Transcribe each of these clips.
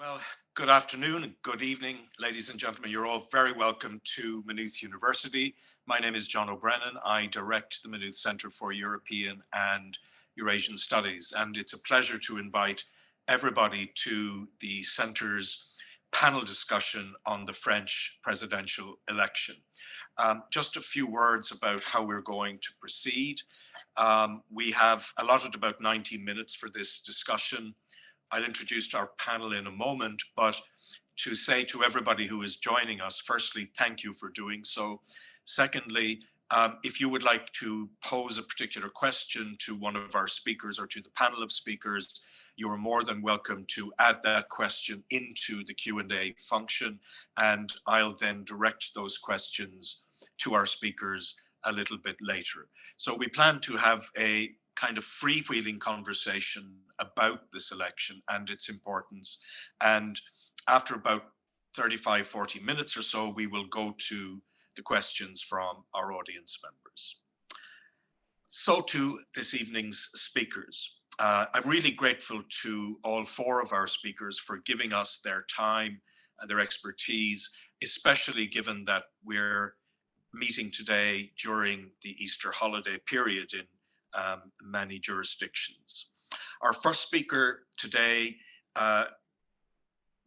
Well, good afternoon and good evening, ladies and gentlemen. You're all very welcome to Maynooth University. My name is John O'Brennan. I direct the Maynooth Centre for European and Eurasian Studies, and it's a pleasure to invite everybody to the Centre's panel discussion on the French presidential election. Just a few words about how we're going to proceed. We have allotted about 90 minutes for this discussion. I'll introduce our panel in a moment, but to say to everybody who is joining us, firstly, thank you for doing so. Secondly, if you would like to pose a particular question to one of our speakers or to the panel of speakers, you are more than welcome to add that question into the Q&A function, and I'll then direct those questions to our speakers a little bit later. So we plan to have a kind of freewheeling conversation about this election and its importance. And after about 40 minutes or so, we will go to the questions from our audience members. So to this evening's speakers. I'm really grateful to all four of our speakers for giving us their time and their expertise, especially given that we're meeting today during the Easter holiday period in many jurisdictions. Our first speaker today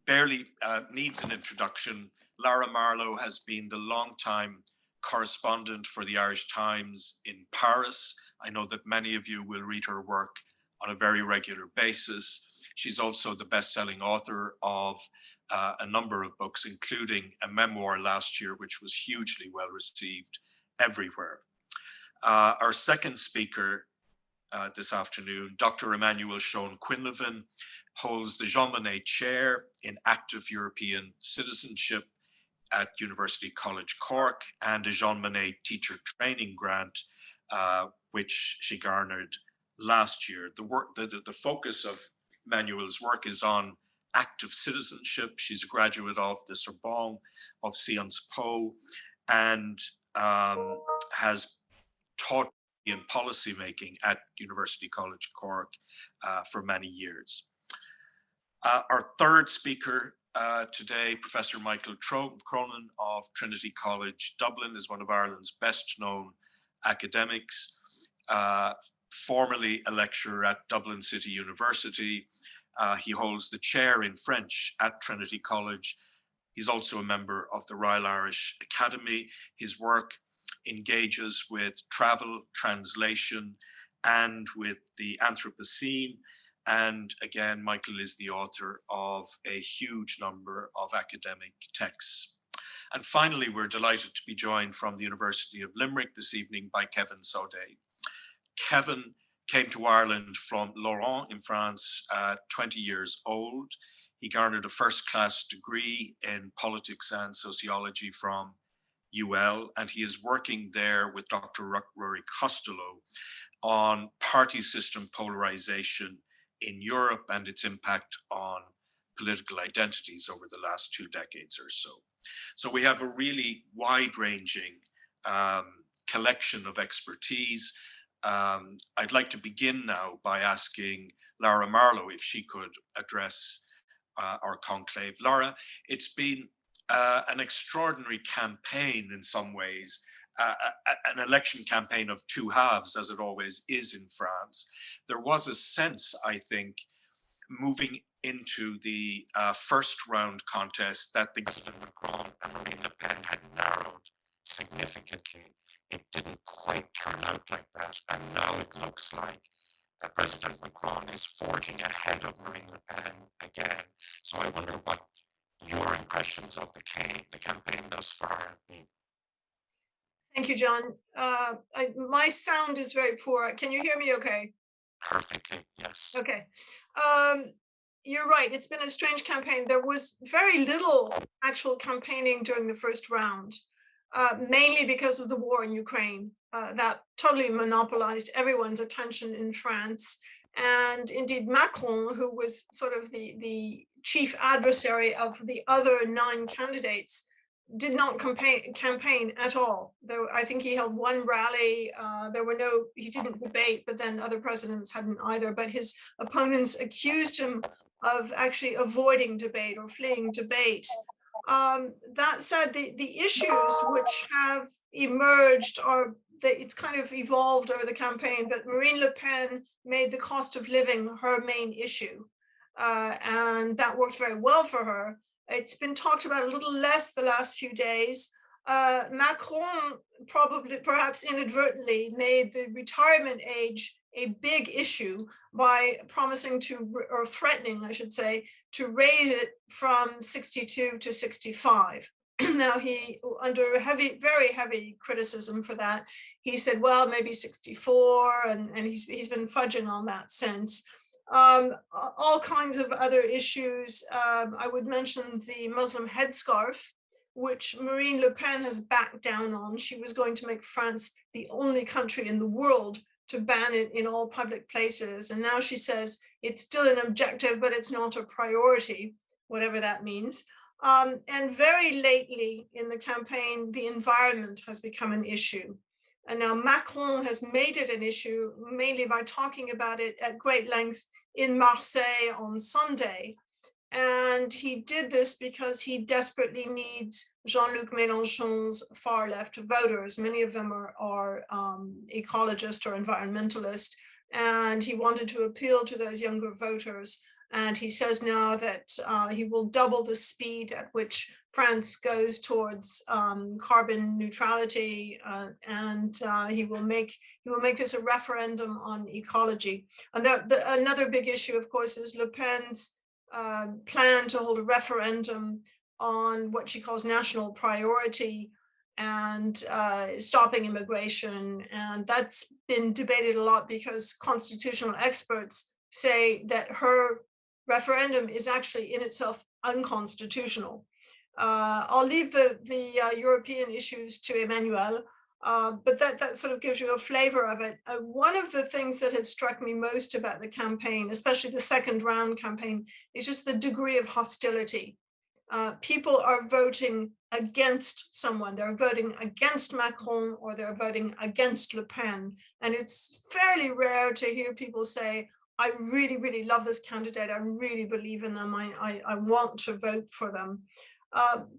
barely needs an introduction. Lara Marlowe has been the longtime correspondent for the Irish Times in Paris. I know that many of you will read her work on a very regular basis. She's also the best-selling author of a number of books, including a memoir last year, which was hugely well received everywhere. Our second speaker this afternoon, Dr. Emmanuel Schön-Quinlivan, holds the Jean Monnet Chair in Active European Citizenship at University College Cork and a Jean Monnet Teacher Training Grant, which she garnered last year. The focus of Emmanuel's work is on active citizenship. She's a graduate of the Sorbonne of Sciences Po and has taught in policymaking at University College Cork for many years. Our third speaker today, Professor Michael Cronin of Trinity College, Dublin, is one of Ireland's best known academics, formerly a lecturer at Dublin City University. He holds the chair in French at Trinity College. He's also a member of the Royal Irish Academy. His work engages with travel, translation, and with the Anthropocene. And again, Michael is the author of a huge number of academic texts. And finally, we're delighted to be joined from the University of Limerick this evening by Kevin Saudet. Kevin came to Ireland from Laurent in France at 20 years old. He garnered a first-class degree in politics and sociology from UL, and he is working there with Dr. Rory Costello on party system polarization in Europe and its impact on political identities over the last 2 decades or so. So we have a really wide-ranging collection of expertise. I'd like to begin now by asking Lara Marlowe if she could address our conclave. Lara, it's been an extraordinary campaign in some ways, an election campaign of two halves, as it always is in France. There was a sense, I think, moving into the first round contest that the President Macron and Marine Le Pen had narrowed significantly. It didn't quite turn out like that, and now it looks like President Macron is forging ahead of Marine Le Pen again. So I wonder what your impressions of the campaign thus far have been. Thank you, John. My sound is very poor. Can you hear me okay? Perfectly, yes. Okay. You're right. It's been a strange campaign. There was very little actual campaigning during the first round, mainly because of the war in Ukraine. That totally monopolized everyone's attention in France. And indeed, Macron, who was sort of the chief adversary of the other 9 candidates, did not campaign at all. Though I think he held one rally. He didn't debate, but then other presidents hadn't either. But his opponents accused him of actually avoiding debate or fleeing debate. That said, the issues which have emerged are that it's kind of evolved over the campaign, but Marine Le Pen made the cost of living her main issue. And that worked very well for her. It's been talked about a little less the last few days. Macron probably, perhaps inadvertently, made the retirement age a big issue by promising to, or threatening, I should say, to raise it from 62 to 65. Now he, under very heavy criticism for that, he said, well, maybe 64, and he's been fudging on that since. All kinds of other issues. I would mention the Muslim headscarf, which Marine Le Pen has backed down on. She was going to make France the only country in the world to ban it in all public places. And now she says it's still an objective, but it's not a priority, whatever that means. And very lately in the campaign, the environment has become an issue. And now Macron has made it an issue, mainly by talking about it at great length in Marseille on Sunday. And he did this because he desperately needs Jean-Luc Mélenchon's far left voters. Many of them are ecologists or environmentalists. And he wanted to appeal to those younger voters. And he says now that he will double the speed at which France goes towards carbon neutrality, and he will make this a referendum on ecology. And another big issue, of course, is Le Pen's plan to hold a referendum on what she calls national priority and stopping immigration. And that's been debated a lot because constitutional experts say that her referendum is actually in itself unconstitutional. I'll leave the European issues to Emmanuel, but that sort of gives you a flavor of it. One of the things that has struck me most about the campaign, especially the second round campaign, is just the degree of hostility. People are voting against someone. They're voting against Macron or they're voting against Le Pen. And it's fairly rare to hear people say, I really, really love this candidate. I really believe in them. I want to vote for them.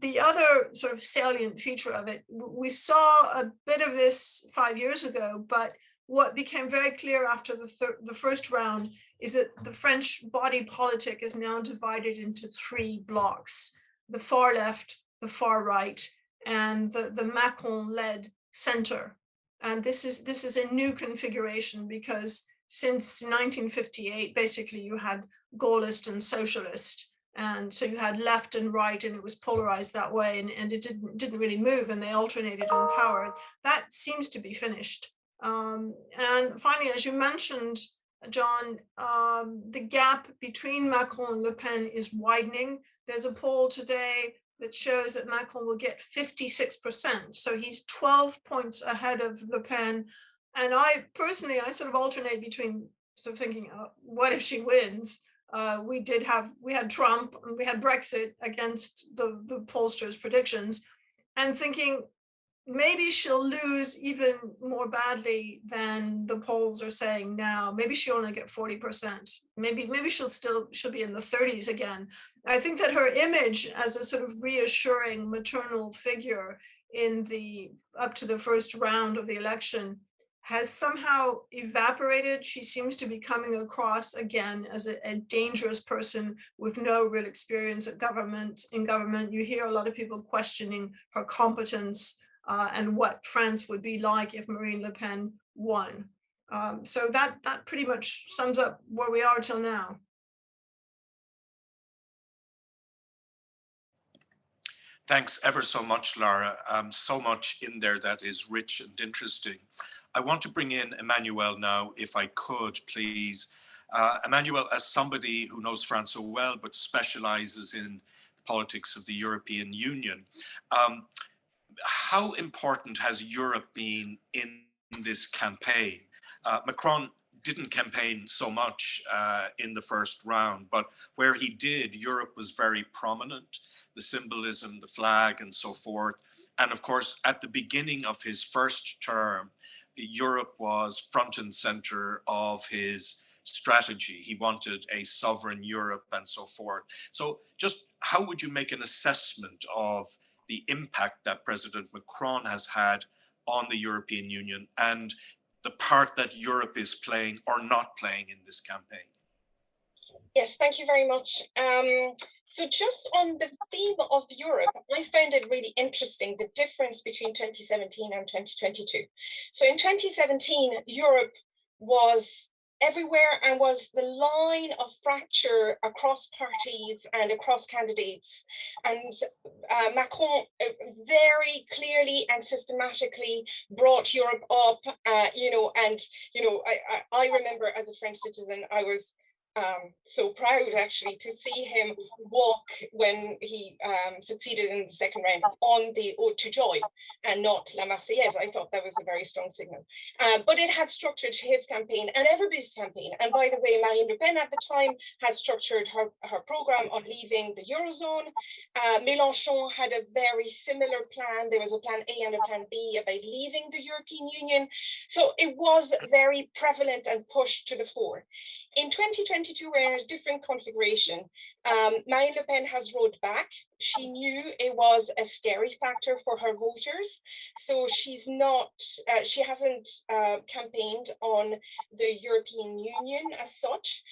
The other sort of salient feature of it, we saw a bit of this 5 years ago, but what became very clear after the first round is that the French body politic is now divided into 3 blocks: the far left, the far right, and the Macron-led center. And this is a new configuration because since 1958, basically you had Gaullist and socialist. And so you had left and right, and it was polarized that way, and it didn't really move, and they alternated in power. That seems to be finished. And finally, as you mentioned, John, the gap between Macron and Le Pen is widening. There's a poll today that shows that Macron will get 56%. So he's 12 points ahead of Le Pen. And I personally sort of alternate between sort of thinking, what if she wins? We had Trump and we had Brexit against the pollsters' predictions, and thinking maybe she'll lose even more badly than the polls are saying now. Maybe she'll only get 40%. Maybe she'll be in the 30s again. I think that her image as a sort of reassuring maternal figure in the up to the first round of the election has somehow evaporated. She seems to be coming across again as a dangerous person with no real experience in government. You hear a lot of people questioning her competence and what France would be like if Marine Le Pen won. So that pretty much sums up where we are till now. Thanks ever so much, Lara. So much in there that is rich and interesting. I want to bring in Emmanuelle now, if I could, please. Emmanuelle, as somebody who knows France so well, but specializes in politics of the European Union, how important has Europe been in this campaign? Macron didn't campaign so much in the first round, but where he did, Europe was very prominent, the symbolism, the flag, and so forth. And of course, at the beginning of his first term, Europe was front and center of his strategy. He wanted a sovereign Europe and so forth. So just how would you make an assessment of the impact that President Macron has had on the European Union and the part that Europe is playing or not playing in this campaign? Yes, thank you very much. So just on the theme of Europe, I found it really interesting, the difference between 2017 and 2022. So in 2017, Europe was everywhere and was the line of fracture across parties and across candidates. And Macron very clearly and systematically brought Europe up, I remember as a French citizen, I was so proud actually to see him walk when he succeeded in the second round on the Ode to Joy and not La Marseillaise. I thought that was a very strong signal. But it had structured his campaign and everybody's campaign. And by the way, Marine Le Pen at the time had structured her program on leaving the Eurozone. Mélenchon had a very similar plan. There was a plan A and a plan B about leaving the European Union. So it was very prevalent and pushed to the fore. In 2022, we're in a different configuration. Marine Le Pen has rolled back. She knew it was a scary factor for her voters. So she hasn't campaigned on the European Union as such.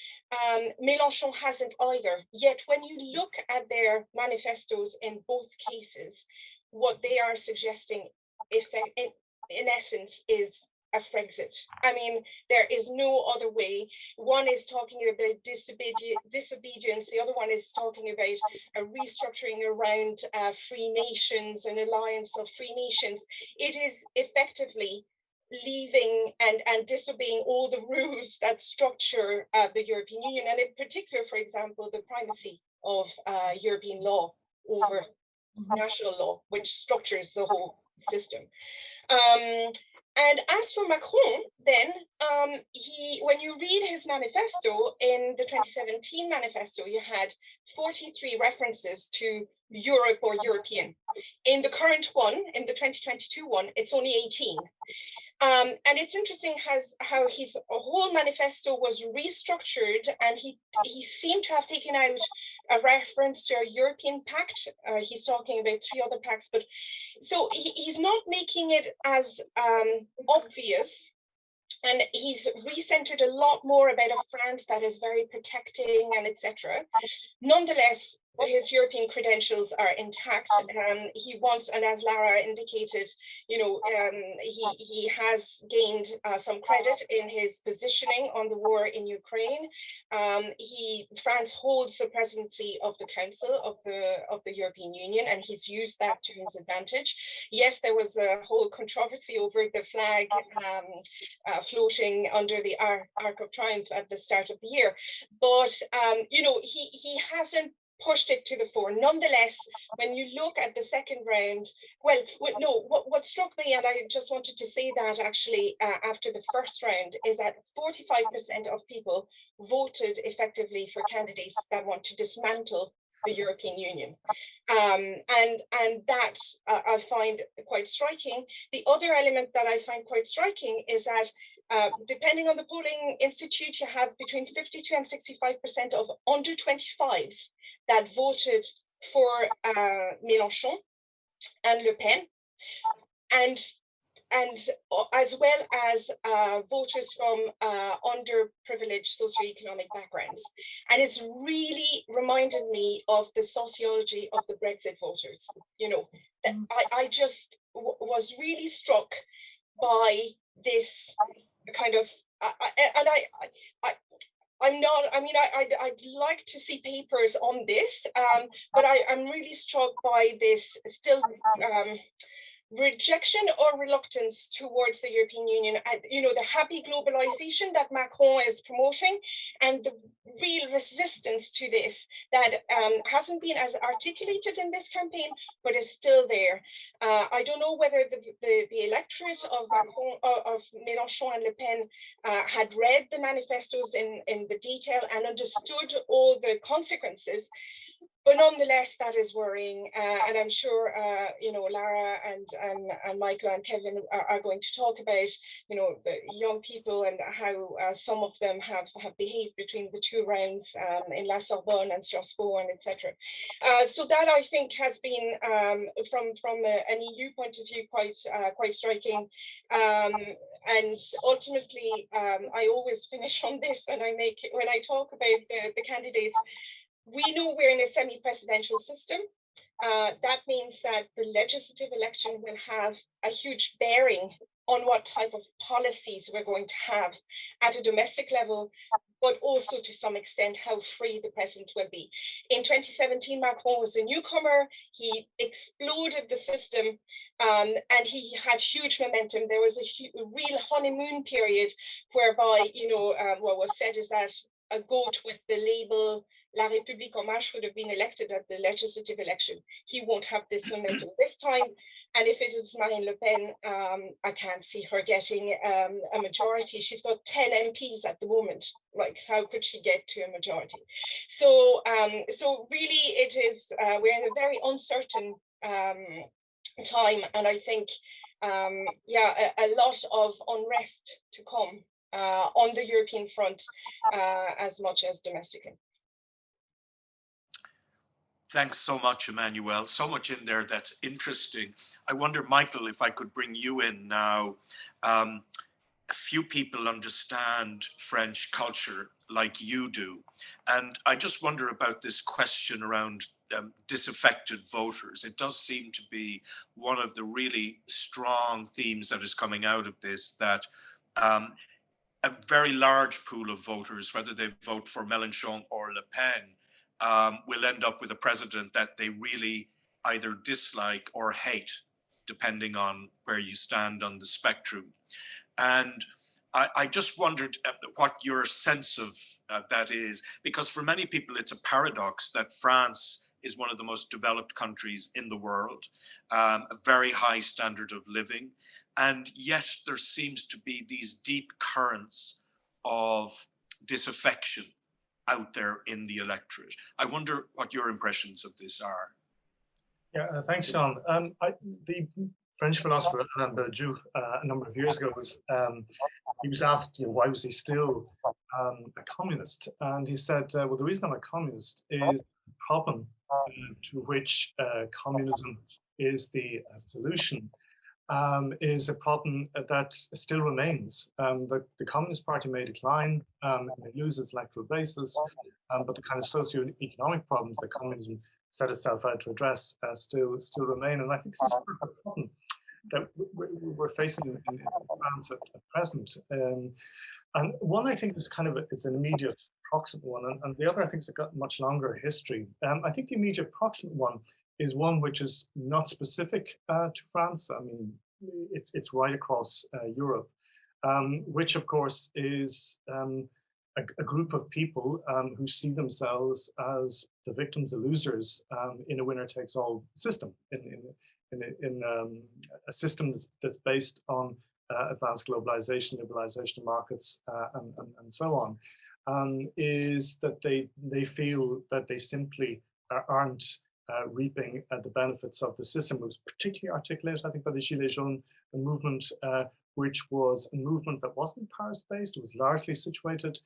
Mélenchon hasn't either. Yet when you look at their manifestos in both cases, what they are suggesting in essence is a Frexit. I mean, there is no other way. One is talking about disobedience. The other one is talking about a restructuring around free nations, an alliance of free nations. It is effectively leaving and disobeying all the rules that structure the European Union, and in particular, for example, the primacy of European law over national law, which structures the whole system. And as for Macron, then, when you read his manifesto, in the 2017 manifesto, you had 43 references to Europe or European. In the current one, in the 2022 one, it's only 18. And it's interesting how his whole manifesto was restructured, and he seemed to have taken out a reference to a European pact. He's talking about 3 other pacts, but so he's not making it as obvious. And he's recentered a lot more about a France that is very protecting and etc. Nonetheless, his European credentials are intact. He wants, and as Lara indicated, he has gained some credit in his positioning on the war in Ukraine. France holds the presidency of the Council of the European Union, and he's used that to his advantage. Yes, there was a whole controversy over the flag floating under the Arc of Triumph at the start of the year, but he hasn't pushed it to the fore. Nonetheless, when you look at the second round, what struck me, and I just wanted to say that actually after the first round, is that 45% of people voted effectively for candidates that want to dismantle the European Union. And that I find quite striking. The other element that I find quite striking is that depending on the polling institute, you have between 52 and 65% of under 25s that voted for Mélenchon and Le Pen, and as well as voters from underprivileged socioeconomic backgrounds. And it's really reminded me of the sociology of the Brexit voters. I just was really struck by this kind of, I'd like to see papers on this, but I'm really struck by this still rejection or reluctance towards the European Union, the happy globalization that Macron is promoting, and the real resistance to this that hasn't been as articulated in this campaign, but is still there. I don't know whether the electorate of Macron, of Mélenchon and Le Pen had read the manifestos in the detail and understood all the consequences. But nonetheless, that is worrying, and I'm sure you know, Lara and Michael and Kevin are going to talk about, you know, the young people and how some of them have behaved between the two rounds in La Sorbonne and Strasbourg and etc. So that, I think, has been from an EU point of view quite striking. And ultimately, I always finish on this when I talk about the candidates. We know we're in a semi-presidential system. That means that the legislative election will have a huge bearing on what type of policies we're going to have at a domestic level, but also to some extent how free the president will be. In 2017, Macron was a newcomer. He exploded the system and he had huge momentum. There was a real honeymoon period whereby, you know, what was said is that a goat with the label La République en Marche would have been elected at the legislative election. He won't have this momentum this time. And if it is Marine Le Pen, I can't see her getting a majority. She's got 10 MPs at the moment. Like, how could she get to a majority? So, so really, it is we're in a very uncertain time, and I think, yeah, a lot of unrest to come on the European front, as much as domestically. Thanks so much, Emmanuelle. So much in there that's interesting. I wonder, Michael, if I could bring you in now. A few people understand French culture like you do. And I just wonder about this question around disaffected voters. It does seem to be one of the really strong themes that is coming out of this, that a very large pool of voters, whether they vote for Mélenchon or Le Pen, will end up with a president that they really either dislike or hate, depending on where you stand on the spectrum. And I just wondered what your sense of that is, because for many people it's a paradox that France is one of the most developed countries in the world, a very high standard of living, and yet there seems to be these deep currents of disaffection out there in the electorate. I wonder what your impressions of this are. Yeah, thanks, Sean. The French philosopher Alain Badiou, a number of years ago, he was asked, why was he still a communist? And he said, well, the reason I'm a communist is the problem to which communism is the solution, is a problem that still remains. The Communist Party may decline, may lose its electoral basis, but the kind of socio-economic problems that communism set itself out to address still remain. And I think this is a problem that we're facing in France at present. And one, I think, is it's an immediate proximate one, and the other, I think, has got much longer history. I think the immediate proximate one is one which is not specific to France. I mean, it's right across Europe, which of course is a group of people who see themselves as the victims, the losers in a winner-takes-all system, in a system that's based on advanced globalization, liberalization of markets, and so on, is that they feel that they simply aren't reaping the benefits of the system. It was particularly articulated, I think, by the Gilets jaunes movement, which was a movement that wasn't Paris-based. It was largely situated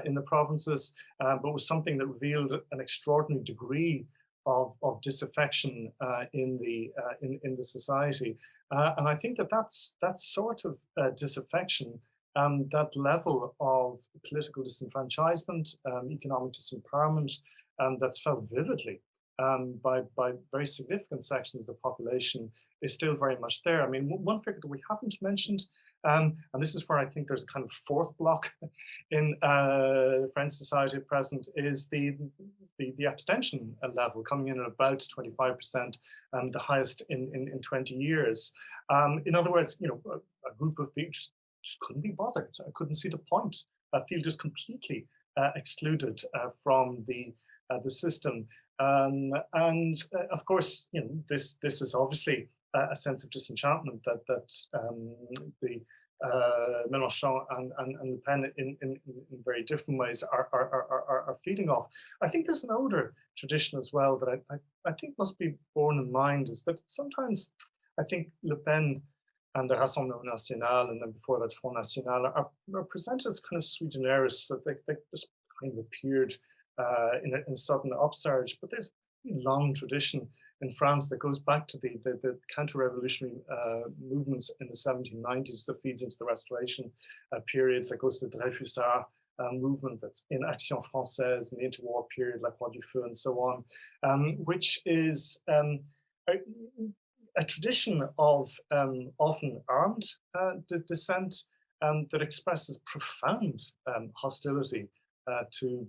in the provinces, but was something that revealed an extraordinary degree of disaffection in the society. And I think that sort of disaffection, that level of political disenfranchisement, economic disempowerment, that's felt vividly by very significant sections of the population, is still very much there. I mean, one figure that we haven't mentioned, and this is where I think there's a kind of fourth block in French society at present, is the abstention level coming in at about 25%, the highest in 20 years. In other words, a group of people just couldn't be bothered. I couldn't see the point. I feel just completely excluded from the system. And of course, this is obviously a sense of disenchantment that the Mélenchon and Le Pen in very different ways are feeding off. I think there's an older tradition as well that I think must be borne in mind, is that sometimes I think Le Pen and the Rassemblement National, and then before that Front National, are presented as kind of sui generis, that they just kind of appeared in a sudden upsurge. But there's a long tradition in France that goes back to the counter-revolutionary movements in the 1790s that feeds into the Restoration period, that goes to the Dreyfusard movement that's in Action Française in the interwar period, like Roi du Feu and so on, which is a tradition of often armed dissent that expresses profound hostility to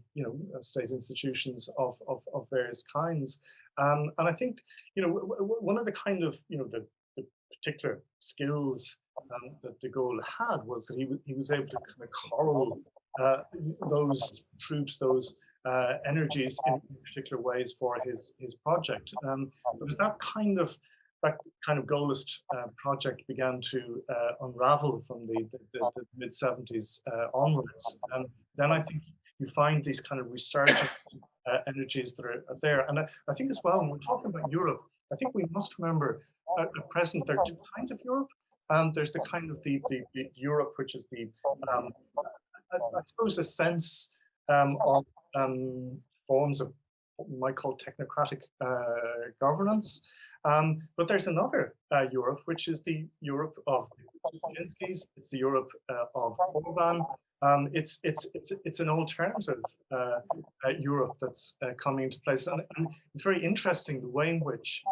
state institutions of various kinds. And I think one of the kind of the particular skills that de Gaulle had was that he was able to kind of corral those troops, those energies in particular ways for his project. It was that kind of Gaullist project began to unravel from the mid-70s onwards. And then I think you find these kind of resurgent energies that are there. And I think as well, when we're talking about Europe, I think we must remember at present there are two kinds of Europe. There's the kind of the Europe, which is the, I suppose, a sense of forms of what we might call technocratic governance. But there's another Europe, which is the Europe of Kaczynski's. It's the Europe of Orban. It's an alternative Europe that's coming into place, and it's very interesting the way in which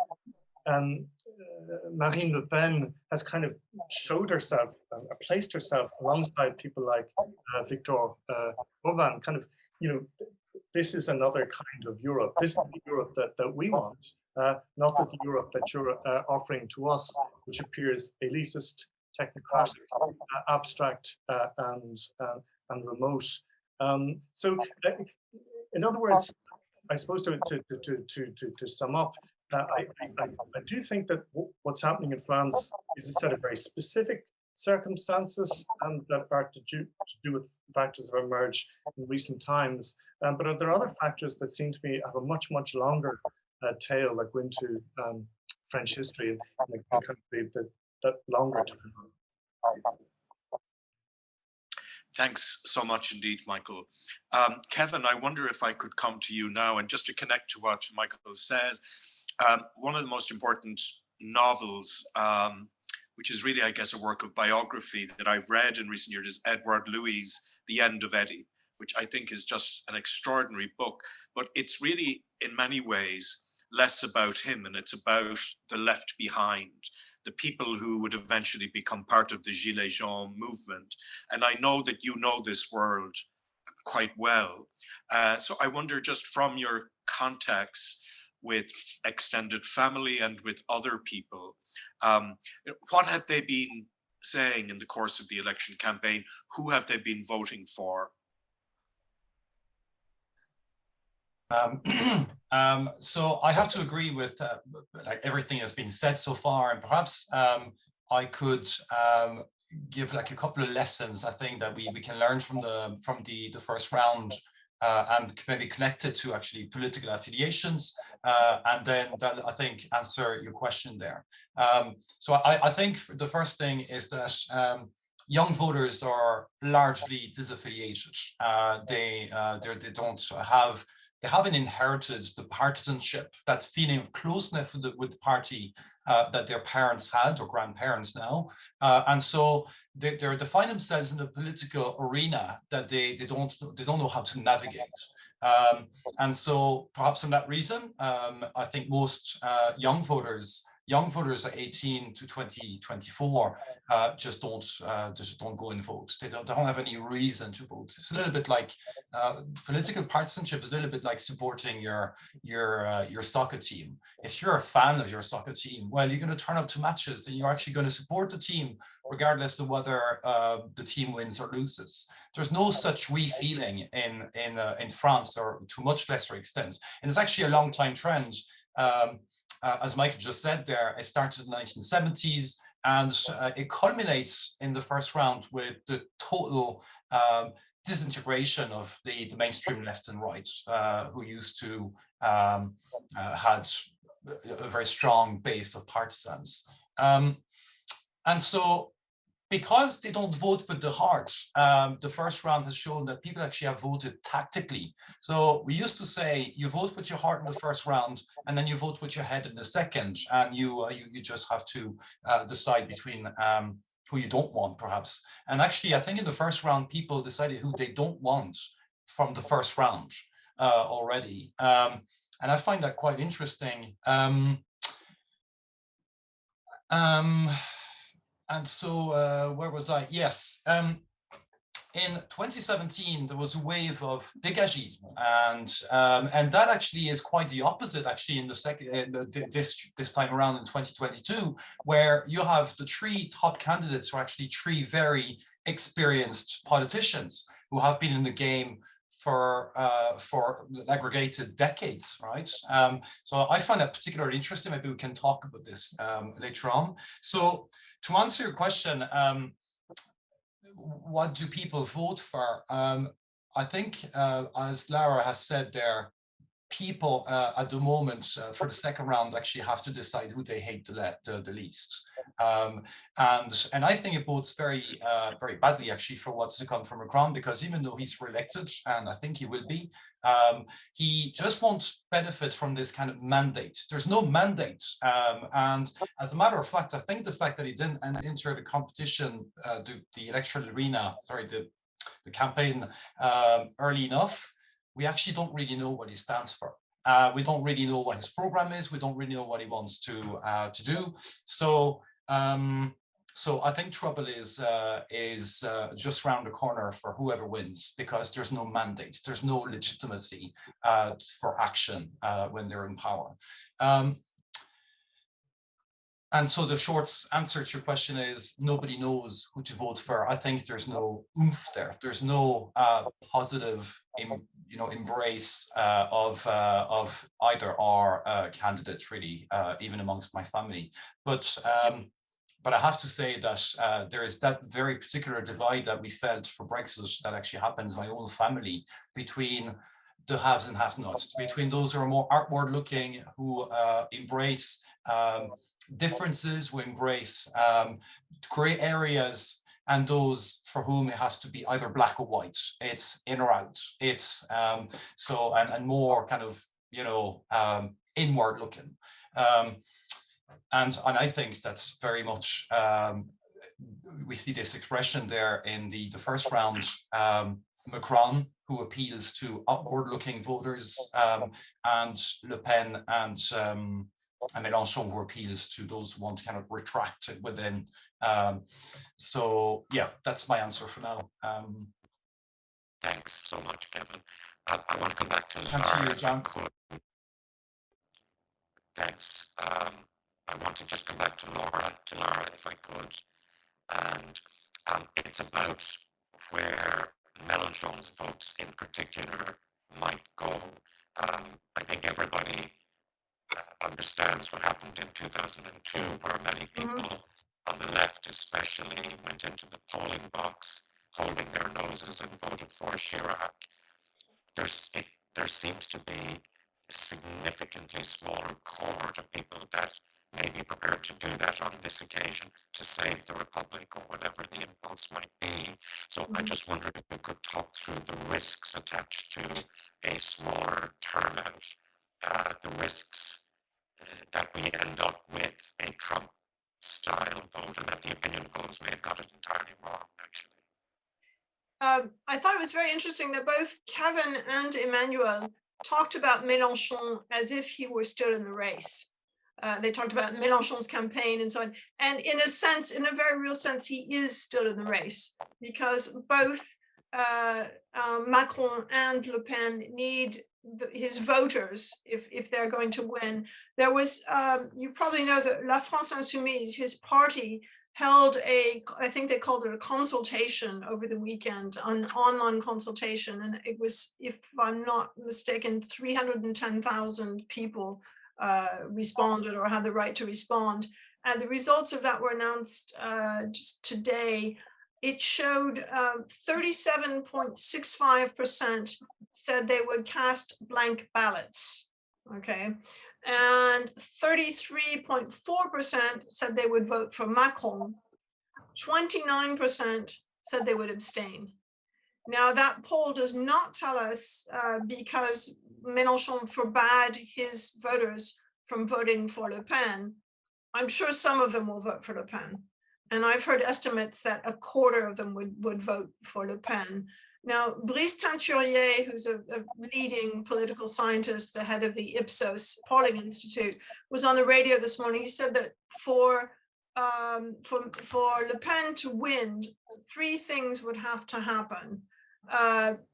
Marine Le Pen has kind of showed herself, placed herself alongside people like Viktor Orban. Kind of, this is another kind of Europe. This is the Europe that we want. Not the Europe that you're offering to us, which appears elitist, technocratic, abstract, and remote. So, in other words, I suppose to sum up, I do think that what's happening in France is a set of very specific circumstances that are to do with factors that have emerged in recent times. But there are other factors that seem to me have a much longer tail, that go into French history and kind of that longer term. Thanks so much indeed, Michael. Kevin, I wonder if I could come to you now, and just to connect to what Michael says, one of the most important novels, which is really, I guess, a work of biography that I've read in recent years, is Edward Louis' The End of Eddie, which I think is just an extraordinary book. But it's really, in many ways, less about him, and it's about the left behind, the people who would eventually become part of the Gilets Jaunes movement. And I know that you know this world quite well. So I wonder, just from your contacts with extended family and with other people, what have they been saying in the course of the election campaign? Who have they been voting for? So I have to agree with like everything has been said so far, and perhaps I could give like a couple of lessons I think that we can learn from the first round, and maybe connect it to actually political affiliations, and then that I think answer your question there. So I think the first thing is that young voters are largely disaffiliated. They don't have. They haven't inherited the partisanship, that feeling of closeness with the party that their parents had, or grandparents now, and so they find themselves in a political arena that they don't know how to navigate. And so perhaps for that reason, I think most young voters at 18 to 24 just don't go and vote. They don't have any reason to vote. It's a little bit like political partisanship is a little bit like supporting your soccer team. If you're a fan of your soccer team, well, you're going to turn up to matches and you're actually going to support the team regardless of whether the team wins or loses. There's no such feeling in France, or to much lesser extent, and it's actually a long time trend. As Michael just said there, it started in the 1970s. And it culminates in the first round with the total disintegration of the mainstream left and right, who used to had a very strong base of partisans. And so, because they don't vote with the heart, the first round has shown that people actually have voted tactically. So we used to say you vote with your heart in the first round, and then you vote with your head in the second, and you just have to decide between who you don't want, perhaps. And actually, I think in the first round, people decided who they don't want from the first round already. And I find that quite interesting. And so where was I? Yes. In 2017, there was a wave of dégagisme, and that actually is quite the opposite. Actually, in the second this time around in 2022, where you have the three top candidates are actually three very experienced politicians who have been in the game for aggregated decades, right? So I find that particularly interesting. Maybe we can talk about this later on. So to answer your question, what do people vote for? I think, as Lara has said there, people at the moment for the second round actually have to decide who they hate the least. And I think it bodes very badly actually for what's to come from Macron, because even though he's re-elected, and I think he will be, he just won't benefit from this kind of mandate. There's no mandate. And as a matter of fact, I think the fact that he didn't enter the competition, the electoral arena, sorry, the campaign early enough, we actually don't really know what he stands for. We don't really know what his program is. We don't really know what he wants to do. So so I think trouble is just round the corner for whoever wins, because there's no mandate, there's no legitimacy for action when they're in power. And so the short answer to your question is nobody knows who to vote for. I think there's no oomph there. There's no positive, embrace of either or candidates, really, even amongst my family. But I have to say that there is that very particular divide that we felt for Brexit that actually happens in my own family, between the haves and have-nots, between those who are more outward looking, who embrace differences, who embrace grey areas, and those for whom it has to be either black or white. It's in or out. It's so and more kind of inward looking. And I think that's very much we see this expression there in the first round. Macron, who appeals to upward-looking voters, and Le Pen and Mélenchon, who appeals to those who want to kind of retract it within. So yeah, that's my answer for now. Thanks so much, Kevin. I want to come back to Thanks Lara, to you, if I John. could. Thanks. I want to just come back to Lara, if I could. And it's about where Mélenchon's votes in particular might go. I think everybody understands what happened in 2002, where many people on the left especially went into the polling box holding their noses and voted for Chirac. There seems to be a significantly smaller cohort of people that may be prepared to do that on this occasion to save the Republic, or whatever the impulse might be. So I just wondered if you could talk through the risks attached to a smaller turnout, the risks that we end up with a Trump-style vote, and that the opinion polls may have got it entirely wrong, actually. I thought it was very interesting that both Kevin and Emmanuel talked about Mélenchon as if he were still in the race. They talked about Mélenchon's campaign and so on. And in a sense, in a very real sense, he is still in the race, because both Macron and Le Pen need his voters if they're going to win. There was, you probably know that La France Insoumise, his party, held I think they called it a consultation over the weekend, an online consultation. And it was, if I'm not mistaken, 310,000 people responded or had the right to respond. And the results of that were announced just today. It showed 37.65% said they would cast blank ballots, okay? And 33.4% said they would vote for Macron. 29% said they would abstain. Now that poll does not tell us because Mélenchon forbade his voters from voting for Le Pen. I'm sure some of them will vote for Le Pen. And I've heard estimates that a quarter of them would vote for Le Pen. Now, Brice Teinturier, who's a leading political scientist, the head of the Ipsos Polling Institute, was on the radio this morning. He said that for Le Pen to win, three things would have to happen.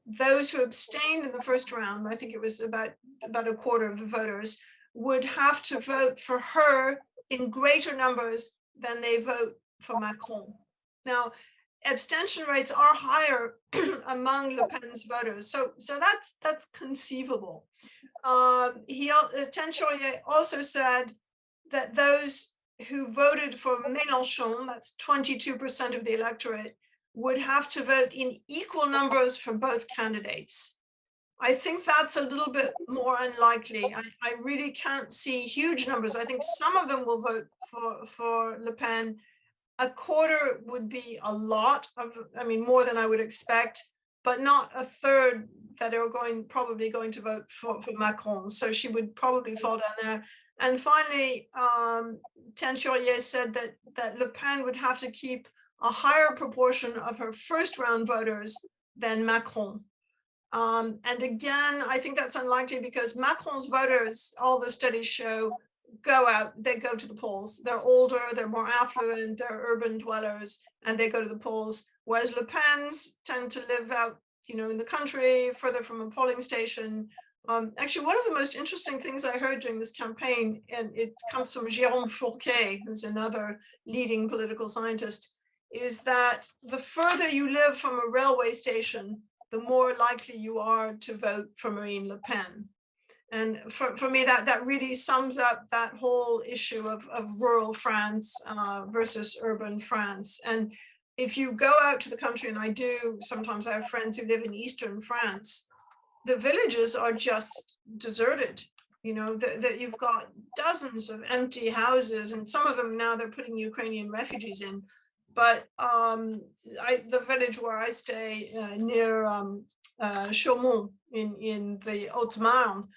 Those who abstained in the first round, I think it was about a quarter of the voters, would have to vote for her in greater numbers than they vote for Macron. Now, abstention rates are higher among Le Pen's voters, so that's conceivable. Teinturier also said that those who voted for Mélenchon, that's 22% of the electorate, would have to vote in equal numbers for both candidates. I think that's a little bit more unlikely. I really can't see huge numbers. I think some of them will vote for Le Pen. A quarter would be a lot of, I mean, more than I would expect, but not a third that are probably going to vote for Macron. So she would probably fall down there. And finally, Teinturier said that Le Pen would have to keep a higher proportion of her first round voters than Macron. And again, I think that's unlikely because Macron's voters, all the studies show, go out, they go to the polls. They're older, they're more affluent, they're urban dwellers, and they go to the polls. Whereas Le Pen's tend to live out, in the country, further from a polling station. Actually, one of the most interesting things I heard during this campaign, and it comes from Jérôme Fourquet, who's another leading political scientist, is that the further you live from a railway station, the more likely you are to vote for Marine Le Pen. And for me, that really sums up that whole issue of rural France versus urban France. And if you go out to the country, and I do, sometimes I have friends who live in Eastern France, the villages are just deserted. That you've got dozens of empty houses, and some of them now they're putting Ukrainian refugees in. But the village where I stay near Chaumont in the Haute-Marne,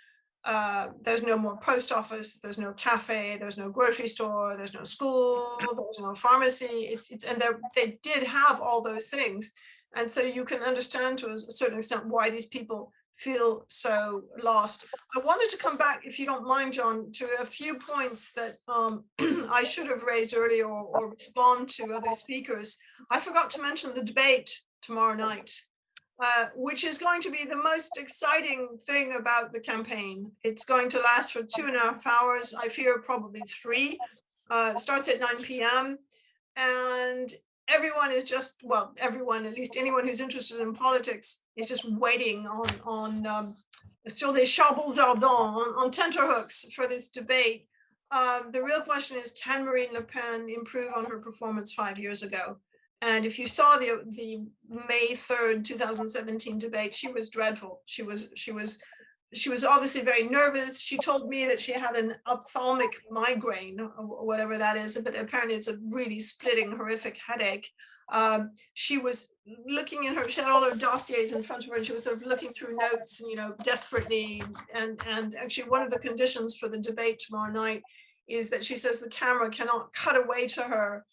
there's no more post office, there's no cafe, there's no grocery store, there's no school, there's no pharmacy. And they did have all those things. And so you can understand to a certain extent why these people feel so lost. I wanted to come back, if you don't mind, John, to a few points that I should have raised earlier or respond to other speakers. I forgot to mention the debate tomorrow night, which is going to be the most exciting thing about the campaign. It's going to last for 2.5 hours. I fear probably 3. It starts at 9 p.m. And everyone is just, well, everyone, at least anyone who's interested in politics, is just waiting on sur des charbons ardents, on tenterhooks for this debate. The real question is, can Marine Le Pen improve on her performance 5 years ago? And if you saw the May 3rd, 2017 debate, she was dreadful. She was obviously very nervous. She told me that she had an ophthalmic migraine, or whatever that is, but apparently it's a really splitting, horrific headache. She was looking in she had all her dossiers in front of her, and she was sort of looking through notes, desperately. And actually, one of the conditions for the debate tomorrow night is that she says the camera cannot cut away to her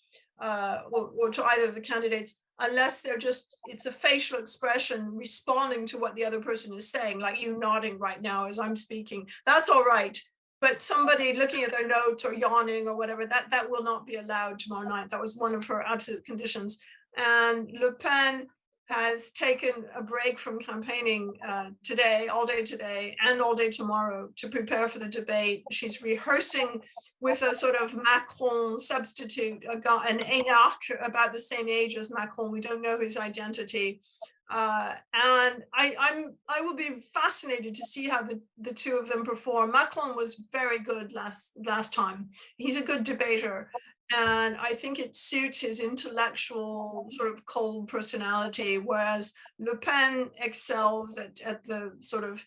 or to either of the candidates unless it's a facial expression responding to what the other person is saying, like you nodding right now as I'm speaking. That's all right. But somebody looking at their notes or yawning or whatever, that will not be allowed tomorrow night. That was one of her absolute conditions. And Le Pen has taken a break from campaigning today, all day today, and all day tomorrow to prepare for the debate. She's rehearsing with a sort of Macron substitute, an énarque about the same age as Macron. We don't know his identity. And I will be fascinated to see how the two of them perform. Macron was very good last time. He's a good debater. And I think it suits his intellectual sort of cold personality, whereas Le Pen excels at the sort of,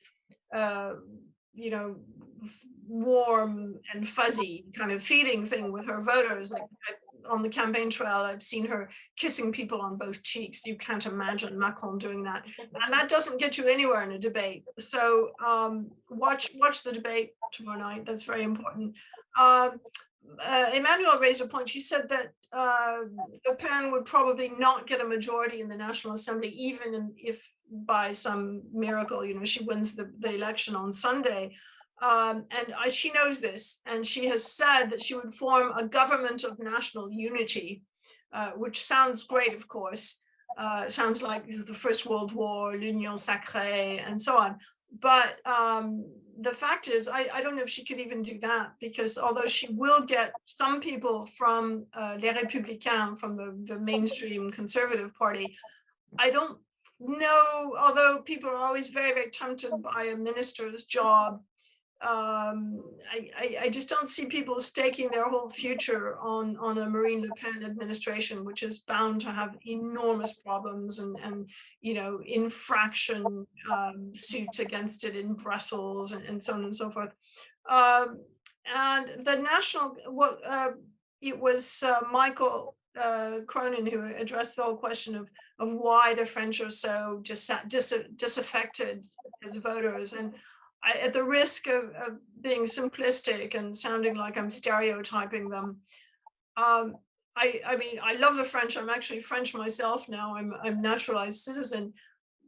you know, warm and fuzzy kind of feeling thing with her voters. Like on the campaign trail, I've seen her kissing people on both cheeks. You can't imagine Macron doing that. And that doesn't get you anywhere in a debate. So watch the debate tomorrow night. That's very important. Emmanuel raised a point. She said that Le Pen would probably not get a majority in the National Assembly, even if by some miracle, you know, she wins the election on Sunday. And she knows this, and she has said that she would form a government of national unity, which sounds great, of course. Sounds like the First World War, l'Union Sacrée, and so on. But the fact is, I don't know if she could even do that, because although she will get some people from Les Républicains, from the mainstream Conservative Party, I don't know, although people are always very, very tempted by a minister's job, I just don't see people staking their whole future on a Marine Le Pen administration, which is bound to have enormous problems and you know, infraction suits against it in Brussels and so on and so forth. And the national, it was Michael Cronin who addressed the whole question of why the French are so disaffected as voters. And at the risk of being simplistic and sounding like I'm stereotyping them, I mean, I love the French. I'm actually French myself now. I'm a naturalized citizen,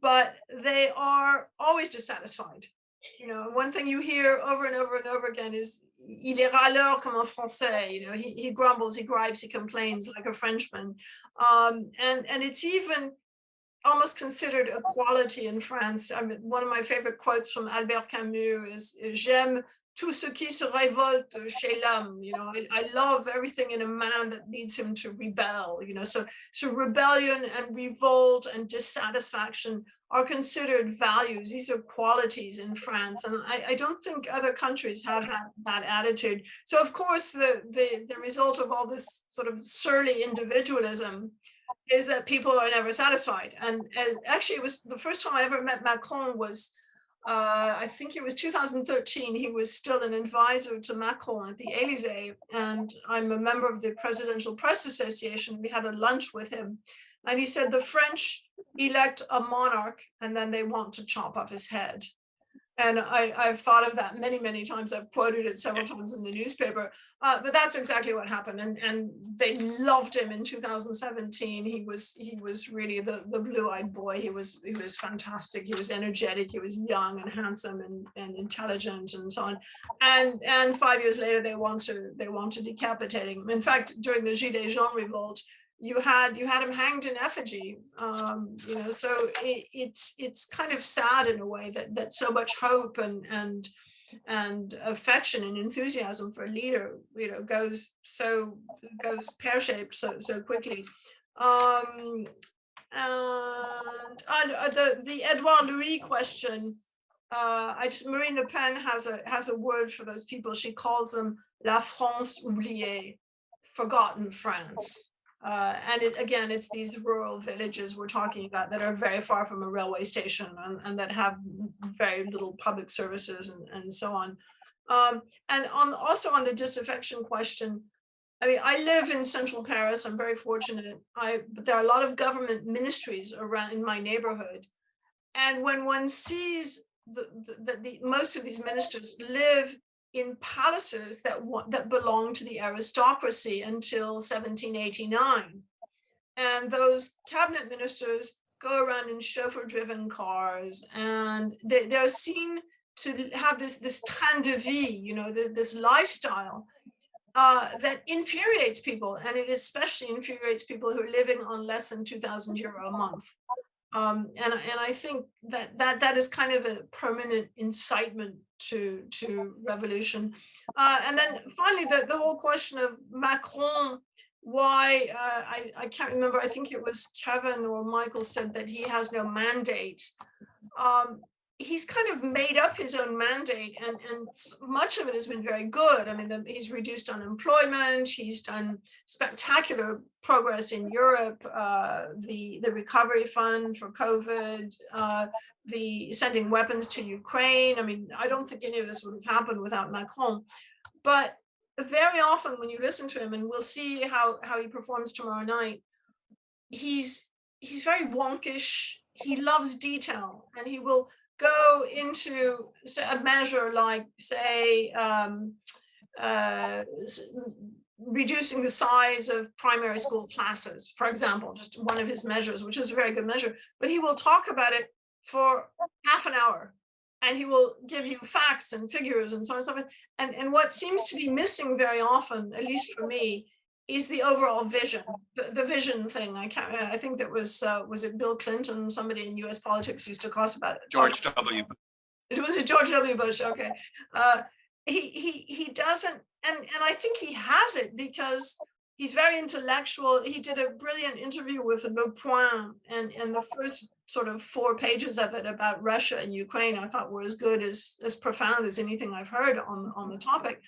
but they are always dissatisfied. You know, one thing you hear over and over and over again is "il est râleur comme un Français." You know, he grumbles, he gripes, he complains like a Frenchman, and it's even almost considered a quality in France. I mean, one of my favorite quotes from Albert Camus is "J'aime tout ce qui se révolte chez l'homme." You know, I love everything in a man that leads him to rebel. You know, so rebellion and revolt and dissatisfaction are considered values. These are qualities in France, and I don't think other countries have that attitude. So of course, the result of all this sort of surly individualism is that people are never satisfied. And actually, it was the first time I ever met Macron was, I think it was 2013. He was still an advisor to Macron at the Élysée, and I'm a member of the Presidential Press Association. We had a lunch with him, and he said the French elect a monarch and then they want to chop off his head. And I've thought of that many, many times. I've quoted it several times in the newspaper, but that's exactly what happened. And they loved him in 2017. He was really the blue-eyed boy. He was fantastic. He was energetic. He was young and handsome and intelligent and so on. And 5 years later, they want to decapitate him. In fact, during the Gilets jaunes revolt, you had him hanged in effigy, you know. So it's kind of sad in a way that so much hope and affection and enthusiasm for a leader, you know, goes pear-shaped so quickly. And the Edouard Louis question, Marine Le Pen has a word for those people. She calls them La France oubliée, forgotten France. And it's these rural villages we're talking about that are very far from a railway station and that have very little public services and so on. And also on the disaffection question, I mean, I live in central Paris. I'm very fortunate. But there are a lot of government ministries around in my neighborhood. And when one sees that most of these ministers live in palaces that belonged to the aristocracy until 1789. And those cabinet ministers go around in chauffeur-driven cars, and they're seen to have this train de vie, you know, this lifestyle that infuriates people, and it especially infuriates people who are living on less than €2,000 a month. And I think that is kind of a permanent incitement to revolution. And then finally, the whole question of Macron, why, I can't remember, I think it was Kevin or Michael said that he has no mandate. he's kind of made up his own mandate, and much of it has been very good. I mean, he's reduced unemployment, he's done spectacular progress in Europe, the recovery fund for COVID, the sending weapons to Ukraine. I mean, I don't think any of this would have happened without Macron. But very often when you listen to him, and we'll see how he performs tomorrow night, he's very wonkish. He loves detail, and he will go into a measure like, say, reducing the size of primary school classes, for example, just one of his measures, which is a very good measure. But he will talk about it for half an hour, and he will give you facts and figures and so on and so forth. And what seems to be missing very often, at least for me, is the overall vision, the vision thing. I think that was it Bill Clinton, somebody in US politics used to talk about it. George W. It was a George W. Bush, okay. He doesn't, and I think he has it because he's very intellectual. He did a brilliant interview with Le Point, and the first sort of 4 pages of it about Russia and Ukraine, I thought were as good, as profound as anything I've heard on the topic.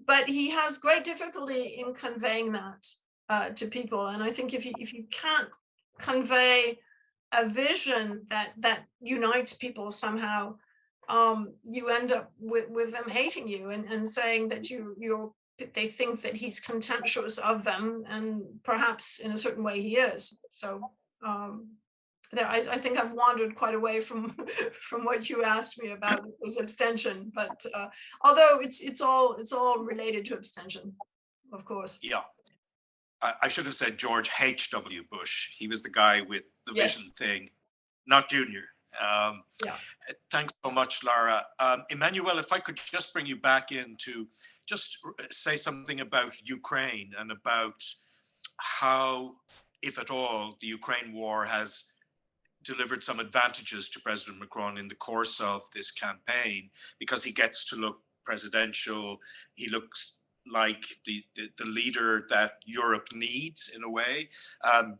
But he has great difficulty in conveying that to people. And I think if you can't convey a vision that unites people somehow, you end up with them hating you and saying that they think that he's contemptuous of them, and perhaps in a certain way he is. So I think I've wandered quite away from what you asked me about, was abstention, but although it's all related to abstention, of course. Yeah, I should have said George H.W. Bush. He was the guy with the vision thing, not Junior. Yeah. Thanks so much, Lara. Emmanuelle, if I could just bring you back in to just say something about Ukraine and about how, if at all, the Ukraine war has delivered some advantages to President Macron in the course of this campaign, because he gets to look presidential. He looks like the leader that Europe needs, in a way,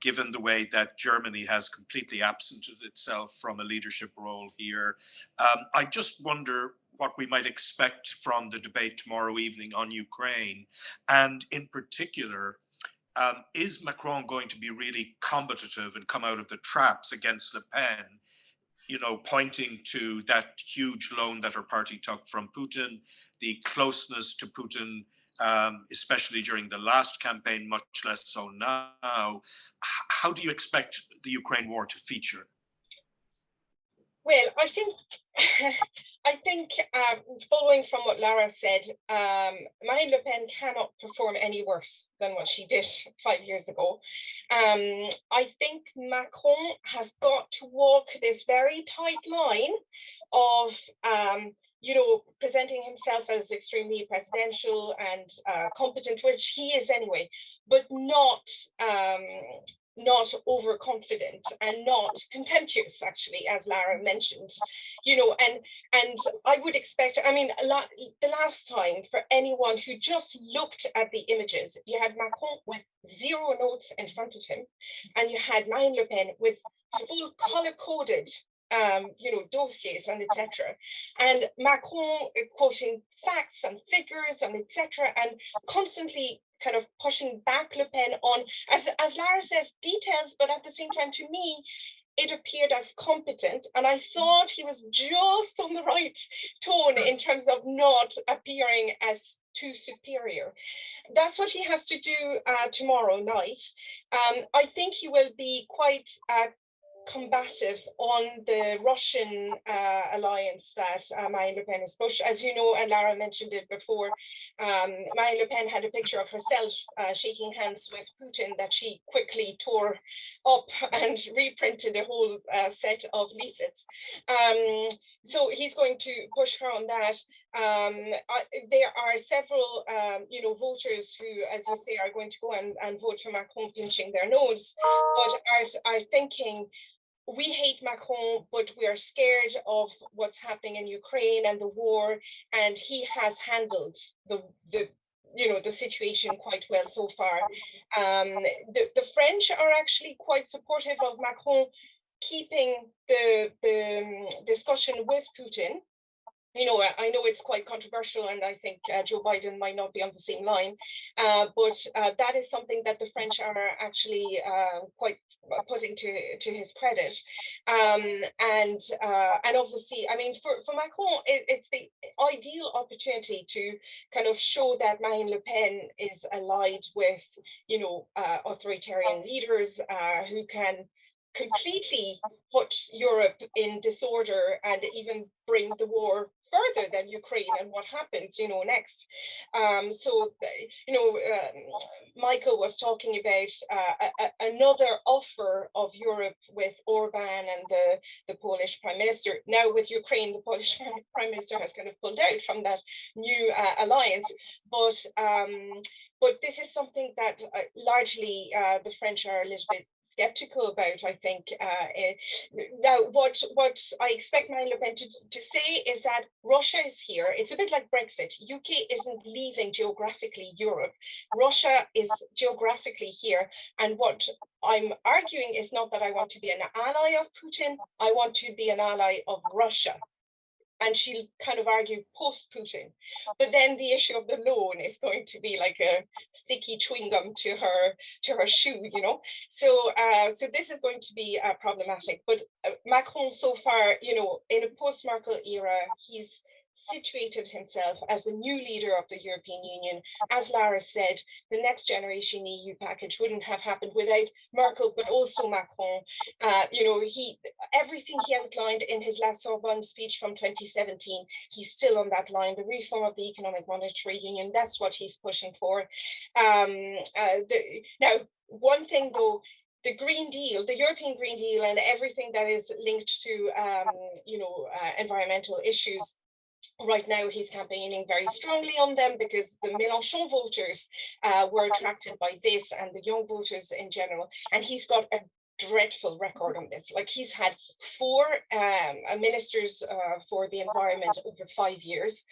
given the way that Germany has completely absented itself from a leadership role here. I just wonder what we might expect from the debate tomorrow evening on Ukraine, and in particular, is Macron going to be really combative and come out of the traps against Le Pen, pointing to that huge loan that her party took from Putin, the closeness to Putin, especially during the last campaign, much less so now. How do you expect the Ukraine war to feature? Well, I think following from what Lara said, Marine Le Pen cannot perform any worse than what she did 5 years ago. I think Macron has got to walk this very tight line of presenting himself as extremely presidential and competent, which he is anyway, but not overconfident and not contemptuous, actually, as Lara mentioned, and I would expect, the last time, for anyone who just looked at the images, you had Macron with 0 notes in front of him, and you had Marine Le Pen with full color-coded dossiers and etc. And Macron quoting facts and figures and etc. and constantly kind of pushing back Le Pen on, as Lara says, details, but at the same time, to me, it appeared as competent. And I thought he was just on the right tone in terms of not appearing as too superior. That's what he has to do tomorrow night. I think he will be quite combative on the Russian alliance that Marine Le Pen has pushed. As you know, and Lara mentioned it before, Marine Le Pen had a picture of herself shaking hands with Putin that she quickly tore up and reprinted a whole set of leaflets. So he's going to push her on that. There are several, voters who, as you say, are going to go and vote for Macron, pinching their nose, but are thinking, we hate Macron, but we are scared of what's happening in Ukraine and the war, and he has handled the situation quite well so far. The French are actually quite supportive of Macron keeping the discussion with Putin. You know, I know it's quite controversial, and I think Joe Biden might not be on the same line, but that is something that the French are actually quite putting to his credit. And obviously, I mean, for Macron, it's the ideal opportunity to kind of show that Marine Le Pen is allied with, you know, authoritarian leaders who can completely put Europe in disorder and even bring the war further than Ukraine and what happens, you know, next. Michael was talking about another offer of Europe with Orban and the Polish Prime Minister. Now with Ukraine, the Polish Prime Minister has kind of pulled out from that new alliance. But this is something that largely the French are a little bit skeptical about, I think. Now, what I expect Marine Le Pen to say is that Russia is here. It's a bit like Brexit. UK isn't leaving geographically Europe. Russia is geographically here. And what I'm arguing is not that I want to be an ally of Putin. I want to be an ally of Russia. And she'll kind of argue post-Putin. But then the issue of the loan is going to be like a sticky chewing gum to her shoe, you know. So this is going to be problematic. But Macron so far, you know, in a post-Merkel era, he's situated himself as the new leader of the European Union. As Lara said, the Next Generation EU package wouldn't have happened without Merkel, but also Macron. You know, everything he outlined in his La Sorbonne speech from 2017, he's still on that line. The reform of the Economic Monetary Union, that's what he's pushing for. Now, one thing though, the Green Deal, the European Green Deal, and everything that is linked to, environmental issues. Right now, he's campaigning very strongly on them because the Mélenchon voters were attracted by this, and the young voters in general. And he's got a dreadful record on this. Like, he's had 4 ministers for the environment over 5 years.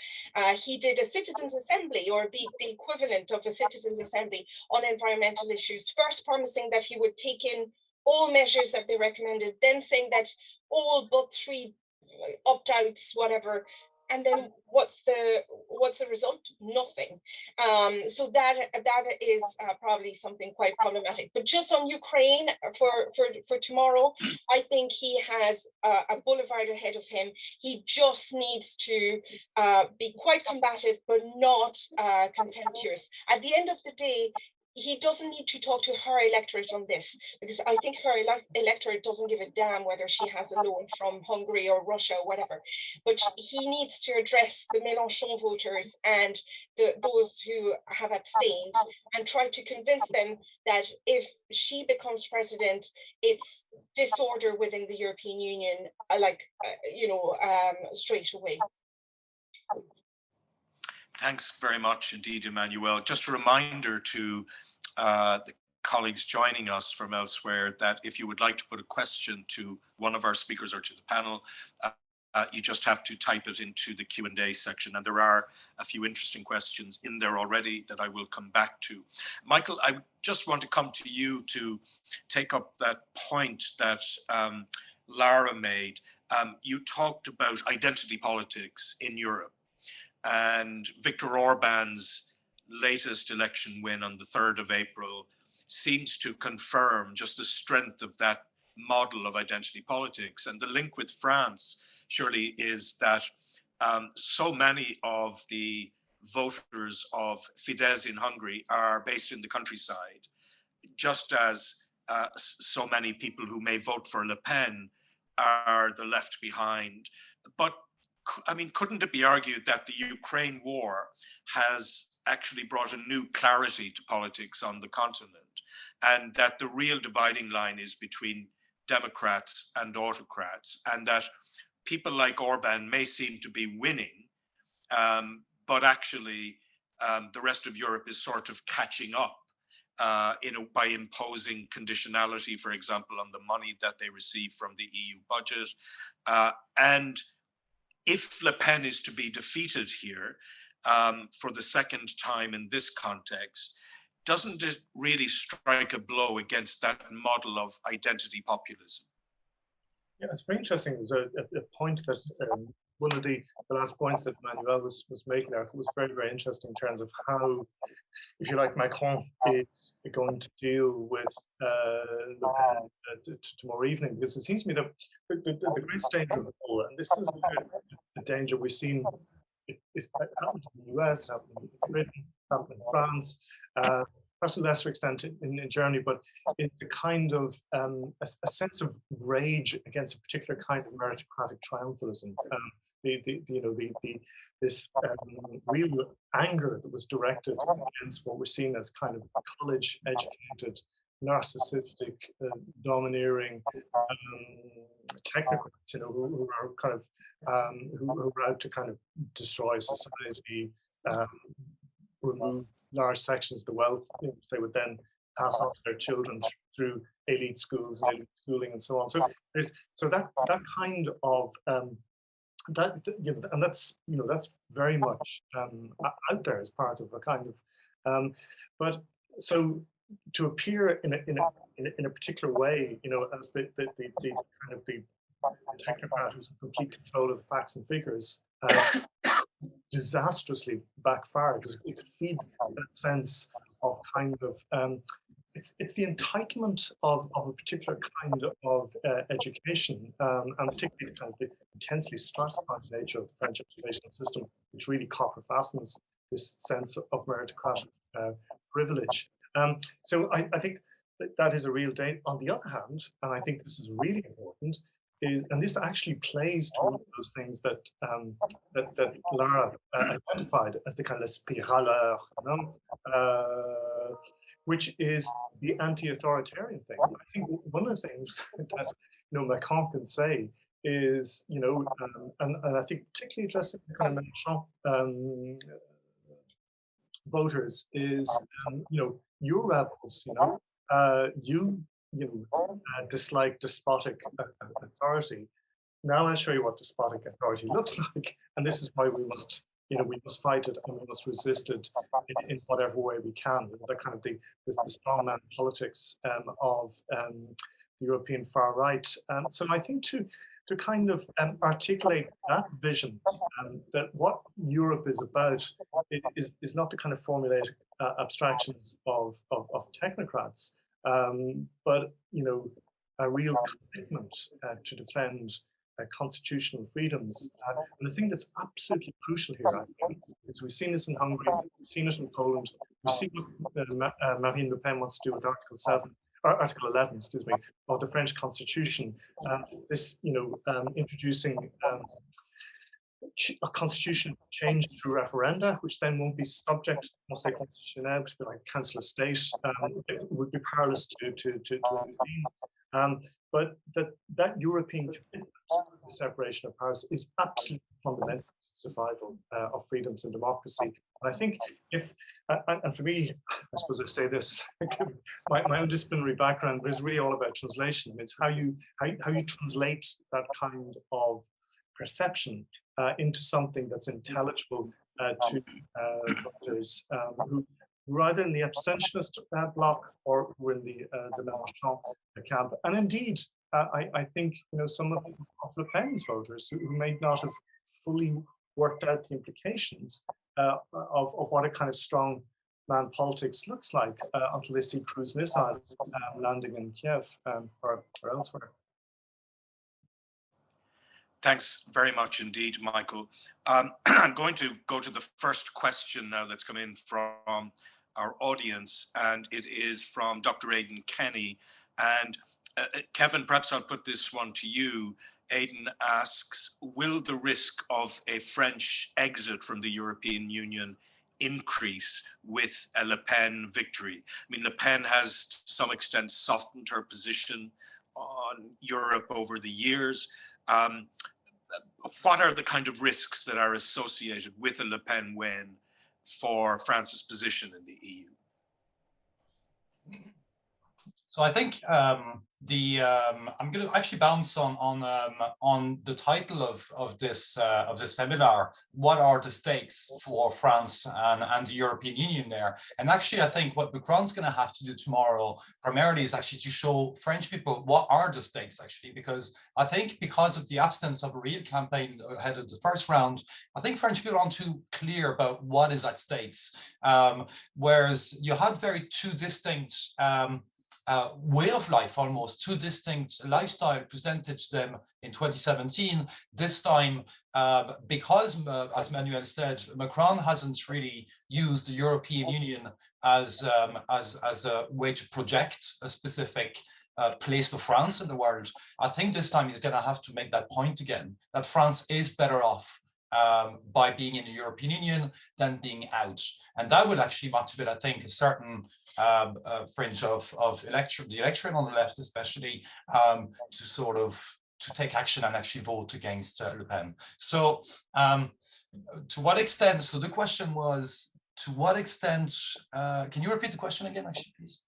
He did a citizens' assembly, or the equivalent of a citizens' assembly on environmental issues, first promising that he would take in all measures that they recommended, then saying that all but 3 opt-outs, whatever. And then what's the result? Nothing. So that is probably something quite problematic. But just on Ukraine for tomorrow, I think he has a boulevard ahead of him. He just needs to be quite combative, but not contemptuous. At the end of the day, he doesn't need to talk to her electorate on this, because I think her electorate doesn't give a damn whether she has a loan from Hungary or Russia or whatever. But he needs to address the Mélenchon voters and those who have abstained, and try to convince them that if she becomes president, it's disorder within the European Union, straight away. Thanks very much indeed, Emmanuelle. Just a reminder to the colleagues joining us from elsewhere that if you would like to put a question to one of our speakers or to the panel, you just have to type it into the Q&A section. And there are a few interesting questions in there already that I will come back to. Michael, I just want to come to you to take up that point that Lara made. You talked about identity politics in Europe. And Viktor Orban's latest election win on the 3rd of April seems to confirm just the strength of that model of identity politics. And the link with France surely is that so many of the voters of Fidesz in Hungary are based in the countryside, just as so many people who may vote for Le Pen are the left behind. But I mean, couldn't it be argued that the Ukraine war has actually brought a new clarity to politics on the continent, and that the real dividing line is between Democrats and autocrats, and that people like Orban may seem to be winning, but actually the rest of Europe is sort of catching up by imposing conditionality, for example, on the money that they receive from the EU budget. And if Le Pen is to be defeated here for the second time in this context, doesn't it really strike a blow against that model of identity populism? Yeah, it's very interesting. There's a point that one of the last points that Emmanuel was making there was very, very interesting in terms of how, if you like, Macron is going to deal with Le Pen tomorrow evening, because it seems to me that the great danger of all, and this is a danger we've seen, it happened in the US, it happened in Britain, it happened in France, perhaps to a lesser extent in Germany, but it's a kind of a sense of rage against a particular kind of meritocratic triumphalism. This real anger that was directed against what we're seeing as kind of college-educated, narcissistic, domineering technocrats, who are kind of who are out to kind of destroy society, remove large sections of the wealth, which they would then pass on to their children through elite schools and elite schooling and so on. So there's that kind of and that's that's very much out there as part of a kind of but so to appear in a particular way, as the kind of the technocrat who's in complete control of the facts and figures, disastrously backfire, because it could feed that sense of kind of it's the entitlement of a particular kind of education, and particularly the kind of the intensely stratified nature of the French educational system, which really copper fastens this sense of meritocratic privilege. So I think that is a real danger. On the other hand, and I think this is really important, and this actually plays to one of those things that that Lara identified as the kind of spiraleur, which is the anti-authoritarian thing. I think one of the things that Macron can say is, and I think particularly addressing the kind of Mélenchon voters is, you're rebels, you dislike despotic authority. Now I'll show you what despotic authority looks like, and this is why we must, we must fight it and we must resist it in whatever way we can. The kind of the strongman politics of the European far right. So I think to kind of articulate that vision, that what Europe is about is not the kind of formulaic abstractions of technocrats, but a real commitment to defend constitutional freedoms. And the thing that's absolutely crucial here, I think, is we've seen this in Hungary, we've seen it in Poland, we've seen what Marine Le Pen wants to do with Article 11, excuse me, of the French Constitution. This, introducing a constitution change through referenda, which then won't be subject to Conseil Constitutionnel, which would be like Council of State. It would be powerless to intervene. But that European commitment to the separation of powers is absolutely fundamental to survival of freedoms and democracy. And I think and for me, I suppose I say this, my own disciplinary background is really all about translation. It's how you translate that kind of perception into something that's intelligible to voters who are either in the abstentionist bloc or who are in the Mélenchon camp. And indeed, I think some of Le Pen's voters who may not have fully worked out the implications of what a kind of strong man politics looks like until they see cruise missiles landing in Kiev or elsewhere. Thanks very much indeed, Michael. I'm going to go to the first question now that's come in from our audience, and it is from Dr. Aidan Kenny. And Kevin, perhaps I'll put this one to you. Aidan asks, will the risk of a French exit from the European Union increase with a Le Pen victory? I mean, Le Pen has to some extent softened her position on Europe over the years. What are the kind of risks that are associated with a Le Pen win for France's position in the EU? So I think I'm going to actually bounce on the title of this seminar. What are the stakes for France and the European Union there? And actually, I think what Macron's going to have to do tomorrow primarily is actually to show French people what are the stakes actually, because I think because of the absence of a real campaign ahead of the first round, I think French people aren't too clear about what is at stakes. Whereas you had very two distinct way of life, almost two distinct lifestyle presented to them in 2017. This time, because, as Emmanuel said, Macron hasn't really used the European Union as a way to project a specific place of France in the world. I think this time he's going to have to make that point again, that France is better off by being in the European Union than being out. And that will actually motivate, I think, a certain fringe of the electorate on the left, especially, to take action and actually vote against Le Pen. So to what extent, so the question was, to what extent, can you repeat the question again, actually, please?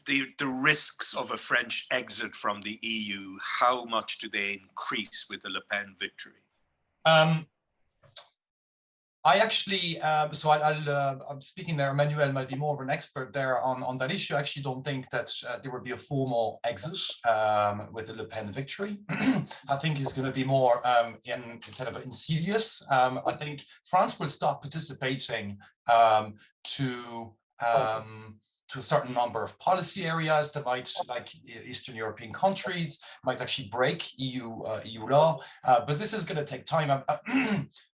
The risks of a French exit from the EU, how much do they increase with the Le Pen victory? I actually, I'm speaking there, Emmanuel might be more of an expert there on that issue. I actually don't think that there would be a formal exit with the Le Pen victory. I think it's going to be more in kind of insidious. I think France will stop participating to a certain number of policy areas that might, like Eastern European countries, might actually break EU law. But this is going to take time.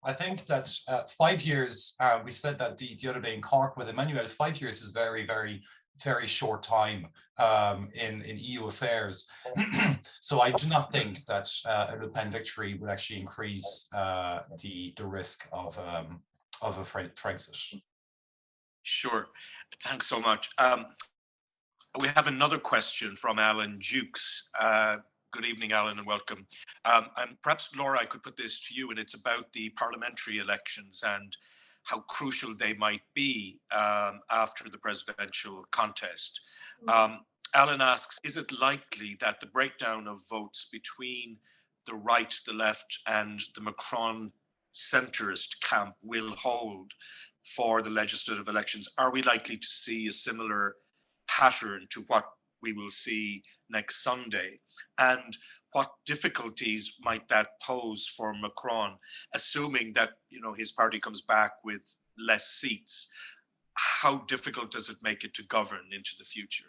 I think that 5 years, we said that the other day in Cork with Emmanuel, 5 years is very, very, very short time in EU affairs. So I do not think that a Le Pen victory would actually increase the risk of a Frexit. Sure. Thanks so much. We have another question from Alan Jukes. Good evening, Alan, and welcome. And perhaps, Laura, I could put this to you, and it's about the parliamentary elections and how crucial they might be after the presidential contest. Alan asks, is it likely that the breakdown of votes between the right, the left, and the Macron centrist camp will hold for the legislative elections? Are we likely to see a similar pattern to what we will see next Sunday? And what difficulties might that pose for Macron, assuming that, you know, his party comes back with less seats? How difficult does it make it to govern into the future?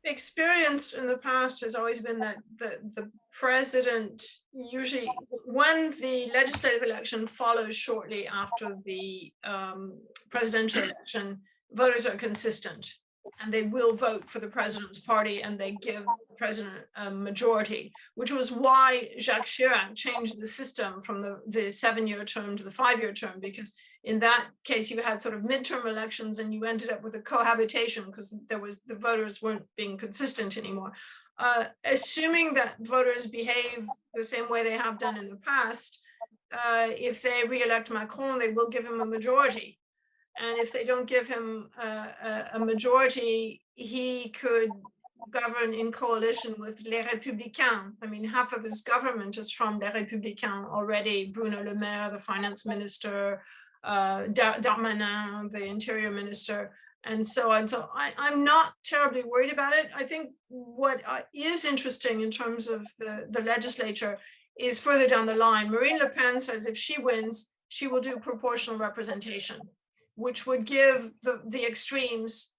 Experience in the past has always been that the president usually, when the legislative election follows shortly after the presidential election, voters are consistent and they will vote for the president's party and they give the president a majority, which was why Jacques Chirac changed the system from the 7-year term to the 5-year term, because in that case you had sort of midterm elections and you ended up with a cohabitation because the voters weren't being consistent anymore. Assuming that voters behave the same way they have done in the past, if they re-elect Macron, they will give him a majority. And if they don't give him a majority, he could govern in coalition with Les Républicains. I mean, half of his government is from Les Républicains already. Bruno Le Maire, the finance minister, Darmanin, the interior minister, and so on. So I'm not terribly worried about it. I think what is interesting in terms of the legislature is further down the line. Marine Le Pen says if she wins, she will do proportional representation, which would give the extremes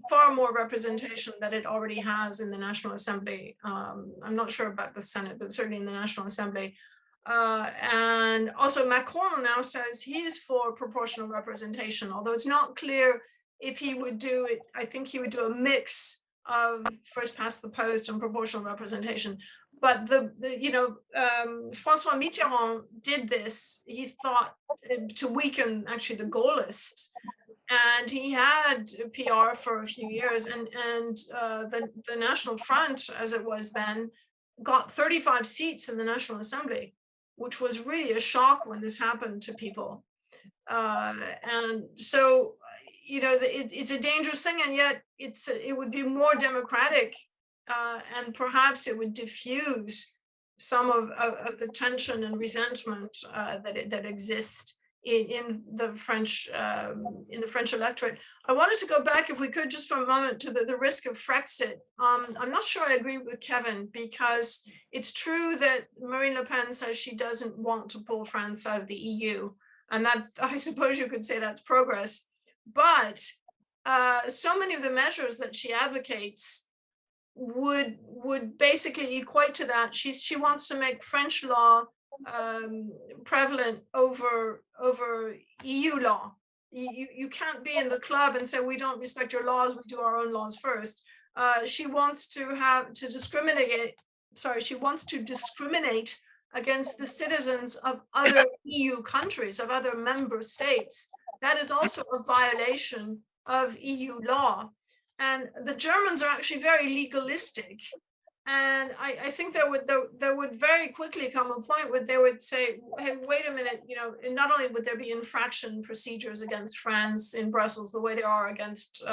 far more representation than it already has in the National Assembly. I'm not sure about the Senate, but certainly in the National Assembly. And also Macron now says he is for proportional representation, although it's not clear if he would do it. I think he would do a mix of first past the post and proportional representation. But François Mitterrand did this, he thought, to weaken actually the Gaullist. And he had PR for a few years, and the National Front, as it was then, got 35 seats in the National Assembly, which was really a shock when this happened to people. And so, you know, it's a dangerous thing, and yet it would be more democratic, and perhaps it would diffuse some of the tension and resentment that exist in the French electorate. I wanted to go back, if we could, just for a moment, to the risk of Frexit. I'm not sure I agree with Kevin, because it's true that Marine Le Pen says she doesn't want to pull France out of the EU, and that, I suppose you could say, that's progress. But so many of the measures that she advocates would basically equate to that. She wants to make French law prevalent over EU law. You can't be in the club and say, we don't respect your laws, we do our own laws first. She wants to discriminate against the citizens of other EU countries, of other member states. That is also a violation of EU law. And the Germans are actually very legalistic. And I think there would very quickly come a point where they would say, hey, wait a minute, you know, not only would there be infraction procedures against France in Brussels the way there are against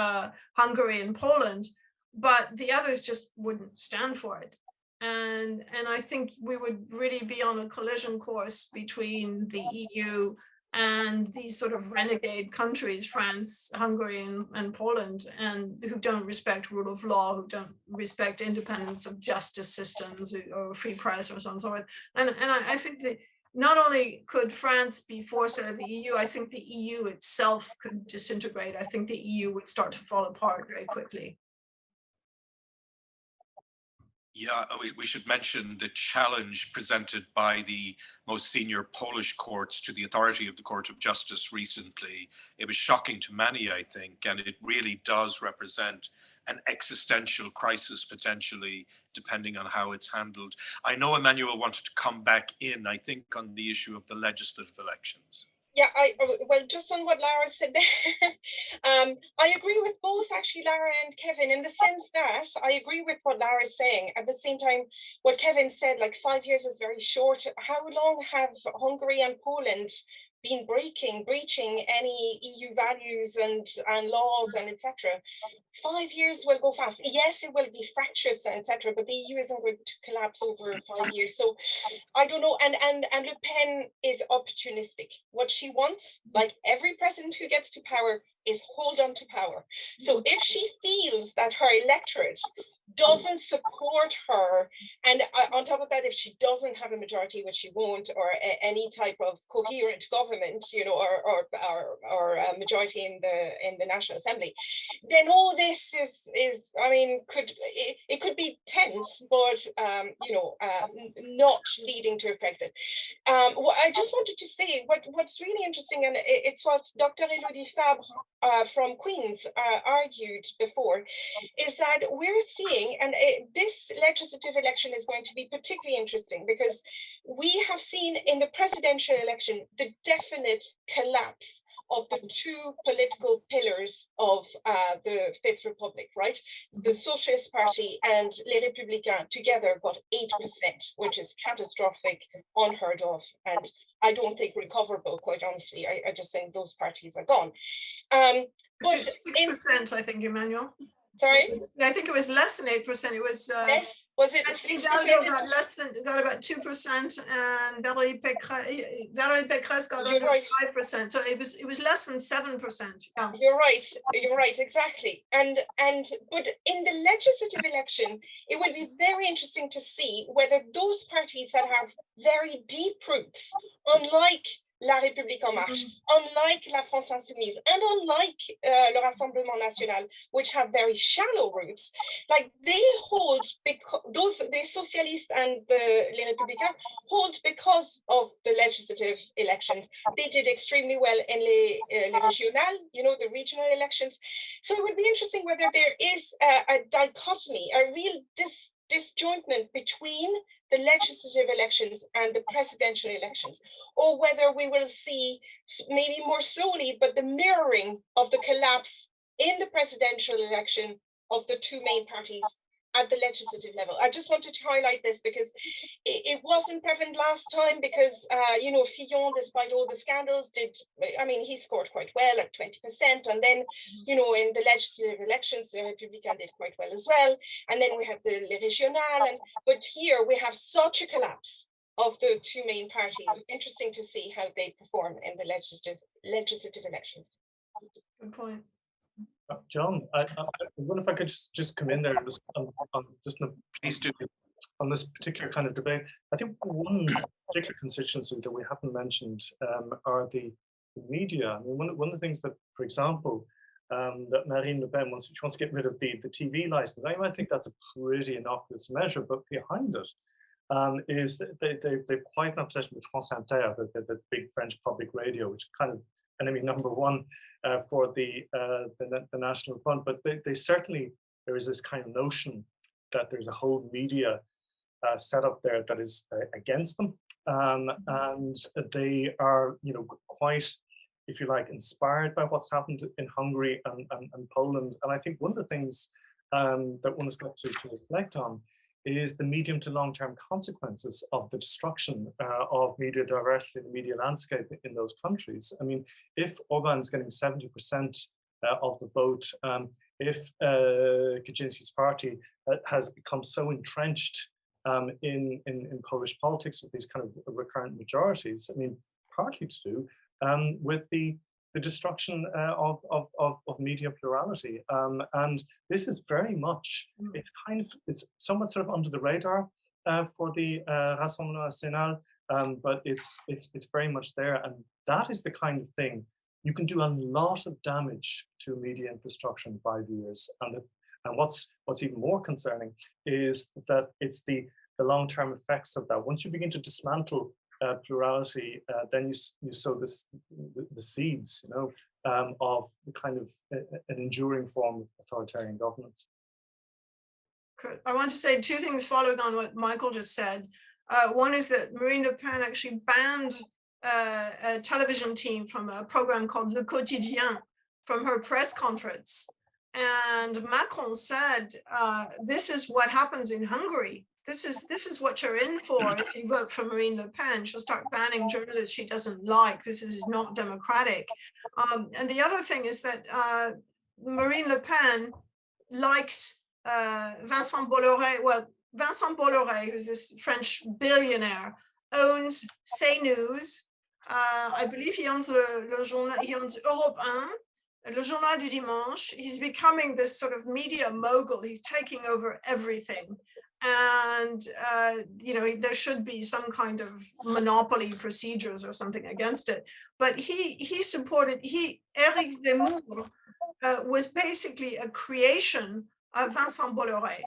Hungary and Poland, but the others just wouldn't stand for it. And I think we would really be on a collision course between the EU and these sort of renegade countries, France, Hungary, and Poland, and who don't respect rule of law, who don't respect independence of justice systems or free press or so on and so forth. And I think that not only could France be forced out of the EU, I think the EU itself could disintegrate. I think the EU would start to fall apart very quickly. Yeah, we should mention the challenge presented by the most senior Polish courts to the authority of the Court of Justice recently. It was shocking to many, I think, and it really does represent an existential crisis, potentially, depending on how it's handled. I know Emmanuel wanted to come back in, I think, on the issue of the legislative elections. Yeah, well, just on what Lara said there, I agree with both, actually, Lara and Kevin, in the sense that I agree with what Lara is saying. At the same time, what Kevin said, like 5 years is very short. How long have Hungary and Poland been breaching any EU values and laws and etc.? 5 years will go fast. Yes, it will be fractious and etc., but the EU isn't going to collapse over 5 years. So I don't know. And Le Pen is opportunistic. What she wants, like every president who gets to power, is hold on to power. So if she feels that her electorate doesn't support her, and on top of that, if she doesn't have a majority, which she won't, or any type of coherent government, you know, or a majority in the National Assembly, then all this is I mean, it could be tense, but you know, not leading to a Brexit. Well, I just wanted to say what's really interesting, and it's what Dr. Elodie Fabre from Queen's argued before, is that we're seeing, and this legislative election is going to be particularly interesting, because we have seen in the presidential election the definite collapse of the two political pillars of the Fifth Republic, right? The Socialist Party and Les Républicains together got 8%, which is catastrophic, unheard of, and I don't think recoverable, quite honestly. I just think those parties are gone. But 6%, I think, Emmanuel. Sorry? I think it was less than 8%. It was. Yes. Was it? I think Hidalgo got about 2%, and Valérie Pécresse got over 5%. So it was less than 7%. Yeah. You're right, exactly. And but in the legislative election, it will be very interesting to see whether those parties that have very deep roots, unlike La République En Marche, unlike La France Insoumise, and unlike le Rassemblement National, which have very shallow roots, like they hold, because the Socialists and the Les Républicains hold because of the legislative elections. They did extremely well in les régionales, you know, the regional elections. So it would be interesting whether there is a dichotomy, a real disjointment between the legislative elections and the presidential elections, or whether we will see, maybe more slowly, but the mirroring of the collapse in the presidential election of the two main parties at the legislative level. I just wanted to highlight this because it wasn't prevalent last time because, you know, Fillon, despite all the scandals, he scored quite well at 20%. And then, you know, in the legislative elections, the Republican did quite well as well. And then we have the Les Régionales. But here we have such a collapse of the two main parties. Interesting to see how they perform in the legislative elections. Good point. John, I wonder if I could just come in there and Please do. On this particular kind of debate. I think one particular constituency that we haven't mentioned are the media. I mean, one of the things that, for example, that Marine Le Pen wants to get rid of the TV license. I think that's a pretty innocuous measure, but behind it is that they've quite an obsession with France Inter, the big French public radio, which kind of enemy number one for the National Front. But they certainly, there is this kind of notion that there's a whole media setup there that is against them, and they are, you know, quite, if you like, inspired by what's happened in Hungary and Poland. And I think one of the things that one has got to reflect on is the medium to long-term consequences of the destruction of media diversity and the media landscape in those countries. I mean, if Orban's getting 70% of the vote, if Kaczynski's party has become so entrenched in Polish politics with these kind of recurrent majorities, I mean, partly to do with the destruction of media plurality, and this is very much, it's somewhat sort of under the radar for the Rassemblement National, but it's very much there, and that is the kind of thing you can do a lot of damage to media infrastructure in 5 years, and what's even more concerning is that it's the long-term effects of that. Once you begin to dismantle plurality, then you sow the seeds, you know, of the kind of an enduring form of authoritarian governance. Good. I want to say two things following on what Michael just said. One is that Marine Le Pen actually banned a television team from a program called Le Quotidien from her press conference. And Macron said, this is what happens in Hungary. This is what you're in for if you vote for Marine Le Pen. She'll start banning journalists she doesn't like. This is not democratic. And the other thing is that Marine Le Pen likes Vincent Bolloré. Well, Vincent Bolloré, who's this French billionaire, owns CNews. I believe he owns le journal, he owns Europe 1, Le Journal du Dimanche. He's becoming this sort of media mogul. He's taking over everything. And, you know, there should be some kind of monopoly procedures or something against it. But he supported, Éric Zemmour was basically a creation of Vincent Bolloré.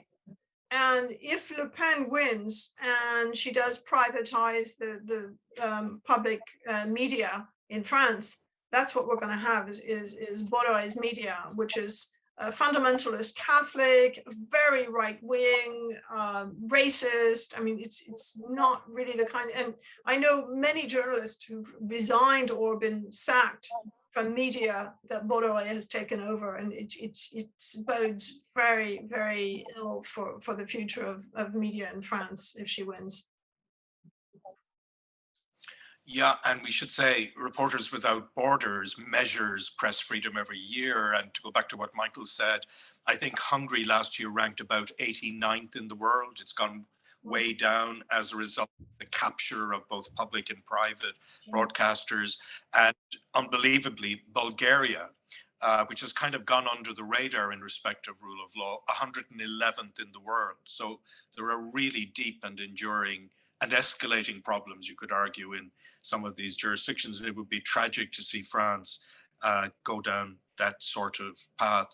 And if Le Pen wins and she does privatize the public media in France, that's what we're going to have is Bolloré's media, which is fundamentalist Catholic, very right-wing, racist. I mean, it's not really the kind, and I know many journalists who've resigned or been sacked from media that Bolloré has taken over, and it bodes very, very ill for the future of media in France if she wins. Yeah, and we should say Reporters Without Borders measures press freedom every year. And to go back to what Michael said, I think Hungary last year ranked about 89th in the world. It's gone way down as a result of the capture of both public and private broadcasters. And unbelievably, Bulgaria, which has kind of gone under the radar in respect of rule of law, 111th in the world. So there are really deep and enduring and escalating problems, you could argue, in some of these jurisdictions. And it would be tragic to see France go down that sort of path.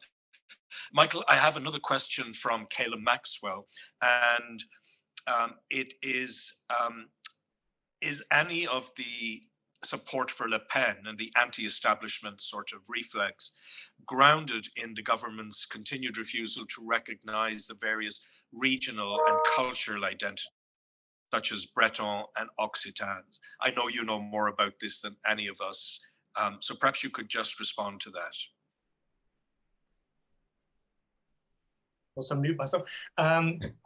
Michael, I have another question from Kayla Maxwell, and it is any of the support for Le Pen and the anti-establishment sort of reflex grounded in the government's continued refusal to recognize the various regional and cultural identities, such as Breton and Occitans? I know you know more about this than any of us, so perhaps you could just respond to that. Also mute myself. I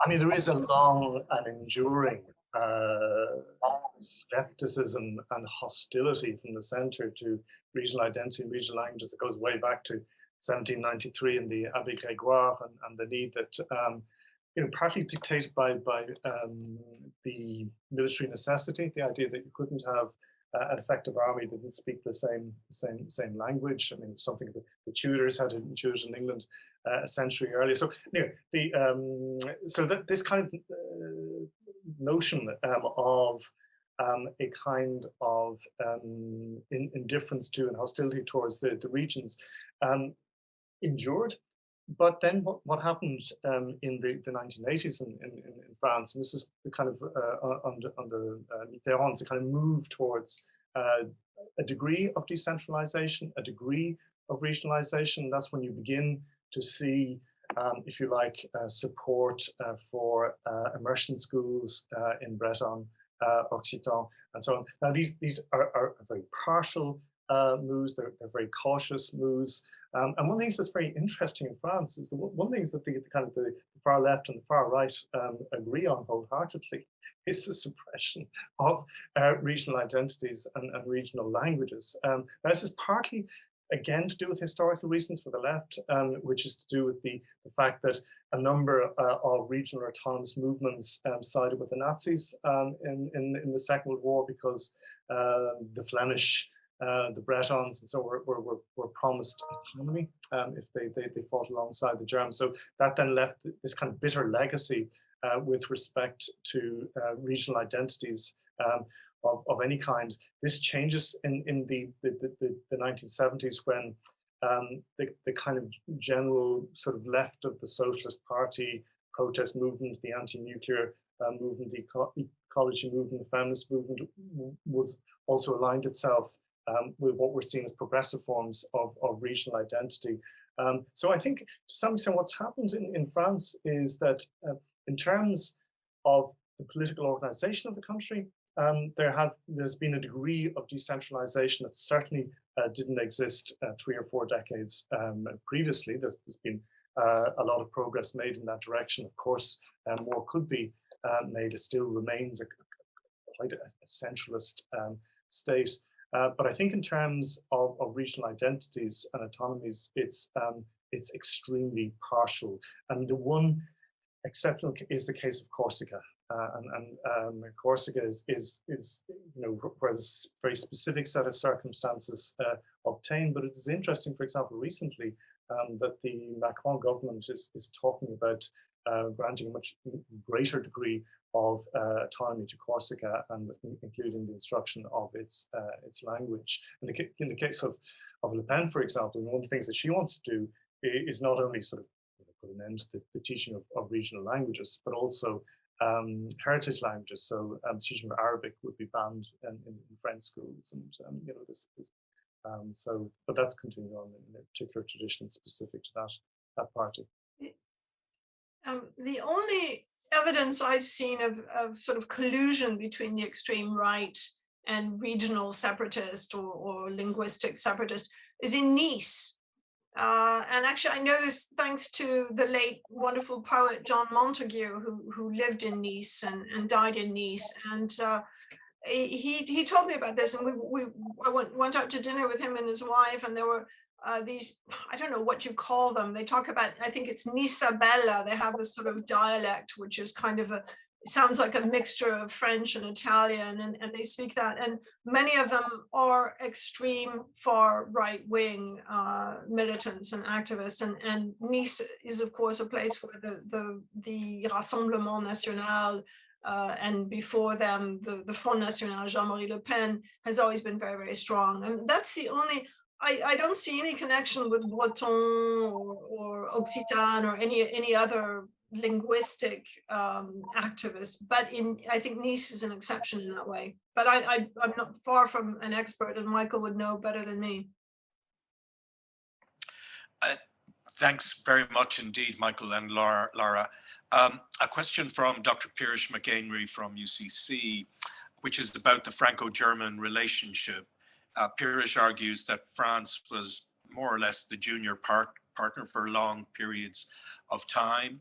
mean, there is a long and enduring skepticism and hostility from the centre to regional identity and regional languages that goes way back to 1793 in the Abbé Grégoire, and the need that, you know, partly dictated by the military necessity, the idea that you couldn't have an effective army that didn't speak the same language. I mean, something that the Tudors had intuited in England a century earlier. So, you know, so that this kind of notion of a kind of indifference to and hostility towards the regions endured. But then what happened in the 1980s in France, and this is the kind of under Mitterrand's kind of move towards a degree of decentralization, a degree of regionalization. That's when you begin to see, if you like, support for immersion schools in Breton, Occitan, and so on. Now these are very partial moves. They're very cautious moves. And one thing that's very interesting in France is that one thing that the kind of the far left and the far right agree on wholeheartedly is the suppression of regional identities and regional languages. Now this is partly, again, to do with historical reasons for the left, which is to do with the fact that a number of regional autonomous movements sided with the Nazis in the Second World War because the Flemish, the Bretons, and so were promised autonomy if they fought alongside the Germans. So that then left this kind of bitter legacy with respect to regional identities of any kind. This changes in the 1970s when the kind of general sort of left of the Socialist Party protest movement, the anti-nuclear movement, the ecology movement, the feminist movement was also aligned itself with what we're seeing as progressive forms of regional identity. So I think to some extent what's happened in France is that in terms of the political organization of the country, there's been a degree of decentralization that certainly didn't exist 3 or 4 decades previously. There's been a lot of progress made in that direction. Of course, more could be made. It still remains quite a centralist state. But I think in terms of regional identities and autonomies, it's extremely partial. And the one exception is the case of Corsica. Corsica is you know, where there's a very specific set of circumstances obtained. But it is interesting, for example, recently that the Macron government is talking about granting a much greater degree of autonomy to Corsica, and including the instruction of its language. In the case of Le Pen, for example, one of the things that she wants to do is not only sort of put an end to the teaching of regional languages, but also heritage languages. So teaching of Arabic would be banned in French schools, and you know this. So, but that's continuing on in a particular tradition specific to that party. The only evidence I've seen of sort of collusion between the extreme right and regional separatist or linguistic separatist is in Nice. And actually, I know this thanks to the late wonderful poet John Montague, who lived in Nice and died in Nice. And he told me about this, and I went out to dinner with him and his wife, and there were these, I don't know what you call them. They talk about, I think it's Nisabella. They have this sort of dialect, which is kind of it sounds like a mixture of French and Italian, and they speak that. And many of them are extreme far right-wing militants and activists. And Nice is, of course, a place where the Rassemblement National and before them, the Front National, Jean-Marie Le Pen, has always been very, very strong. And that's the only, I don't see any connection with Breton or Occitan or any other linguistic activists, but I think Nice is an exception in that way. But I'm not far from an expert, and Michael would know better than me. Thanks very much indeed, Michael and Laura. A question from Dr. Pirish McAinry from UCC, which is about the Franco-German relationship. Pirish argues that France was more or less the junior partner for long periods of time.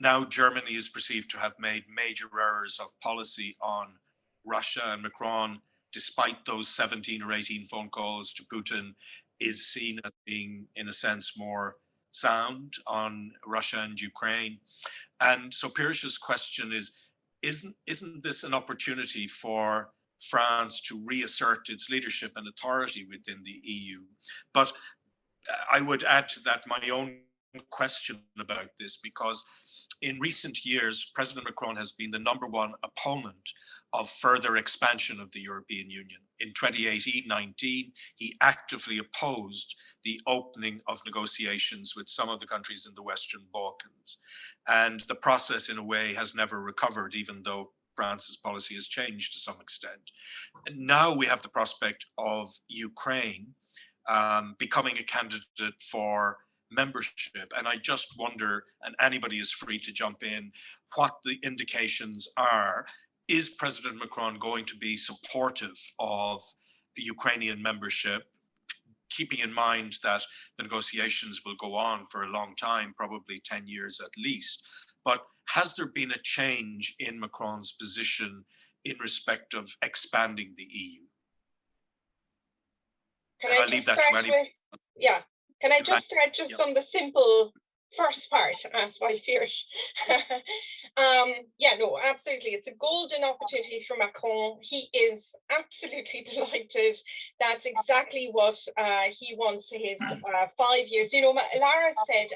Now Germany is perceived to have made major errors of policy on Russia, and Macron, despite those 17 or 18 phone calls to Putin, is seen as being, in a sense, more sound on Russia and Ukraine. And so Pirish's question is, isn't this an opportunity for France to reassert its leadership and authority within the EU? But I would add to that my own question about this, because in recent years, President Macron has been the #1 opponent of further expansion of the European Union. In 2018-19, he actively opposed the opening of negotiations with some of the countries in the Western Balkans. And the process, in a way, has never recovered, even though France's policy has changed to some extent. And now we have the prospect of Ukraine becoming a candidate for membership. And I just wonder, and anybody is free to jump in, what the indications are. Is President Macron going to be supportive of Ukrainian membership, keeping in mind that the negotiations will go on for a long time, probably 10 years at least? But has there been a change in Macron's position in respect of expanding the EU? Can I leave that to anybody? Yeah. Can I just start just on the simple first part, asked by Fierce? Yeah, no, absolutely. It's a golden opportunity for Macron. He is absolutely delighted. That's exactly what he wants his 5 years. You know, Lara said,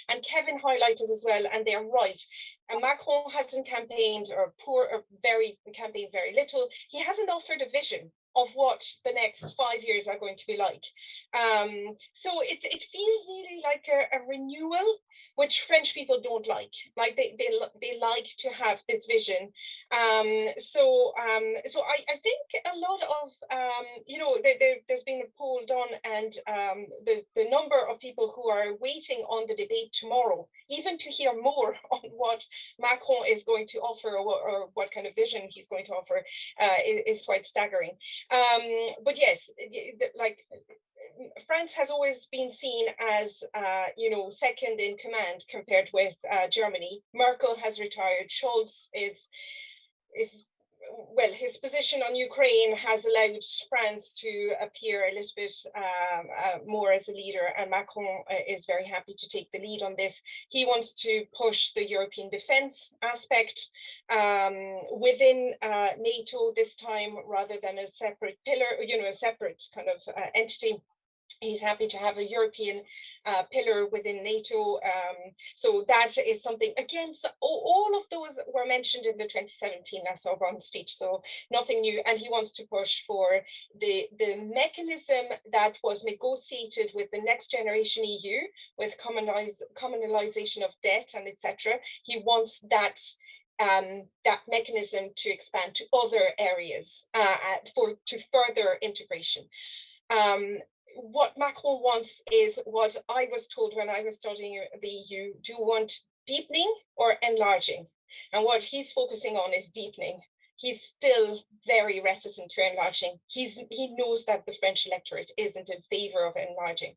and Kevin highlighted as well, and they're right. And Macron hasn't campaigned campaigned very little. He hasn't offered a vision of what the next 5 years are going to be like. So it feels really like a renewal, which French people don't like. Like they like to have this vision. So I think a lot of, you know, there's been a poll done, and the number of people who are waiting on the debate tomorrow, even to hear more on what Macron is going to offer, or what kind of vision he's going to offer, is quite staggering. But yes, like France has always been seen as, you know, second in command compared with Germany. Merkel has retired. Scholz is well, his position on Ukraine has allowed France to appear a little bit more as a leader, and Macron is very happy to take the lead on this. He wants to push the European defense aspect within NATO this time, rather than a separate pillar, you know, a separate kind of entity. He's happy to have a European pillar within NATO. So that is something, again, so all of those were mentioned in the 2017 Sorbonne speech, so nothing new. And he wants to push for the mechanism that was negotiated with the Next Generation EU, with communalization of debt and etc. He wants that mechanism to expand to other areas to further integration. What Macron wants is what I was told when I was studying the EU: do you want deepening or enlarging? And what he's focusing on is deepening. He's still very reticent to enlarging. He knows that the French electorate isn't in favor of enlarging.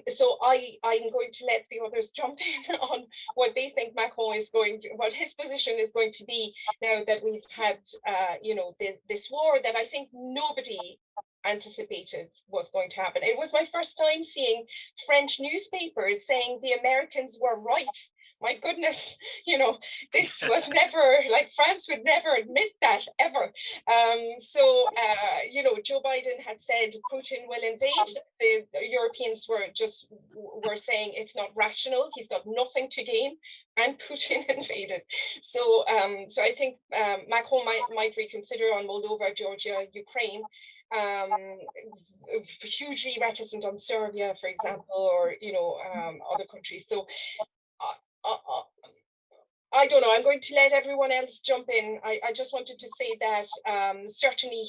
So I'm going to let the others jump in on what they think Macron is what his position is going to be now that we've had, you know, this war that I think nobody anticipated was going to happen. It was my first time seeing French newspapers saying the Americans were right. My goodness, you know, this was never, like, France would never admit that ever. You know, Joe Biden had said Putin will invade. The Europeans were saying it's not rational. He's got nothing to gain, and Putin invaded. So I think Macron might reconsider on Moldova, Georgia, Ukraine. Hugely reticent on Serbia, for example, or, you know, other countries. So I don't know. I'm going to let everyone else jump in. I just wanted to say that certainly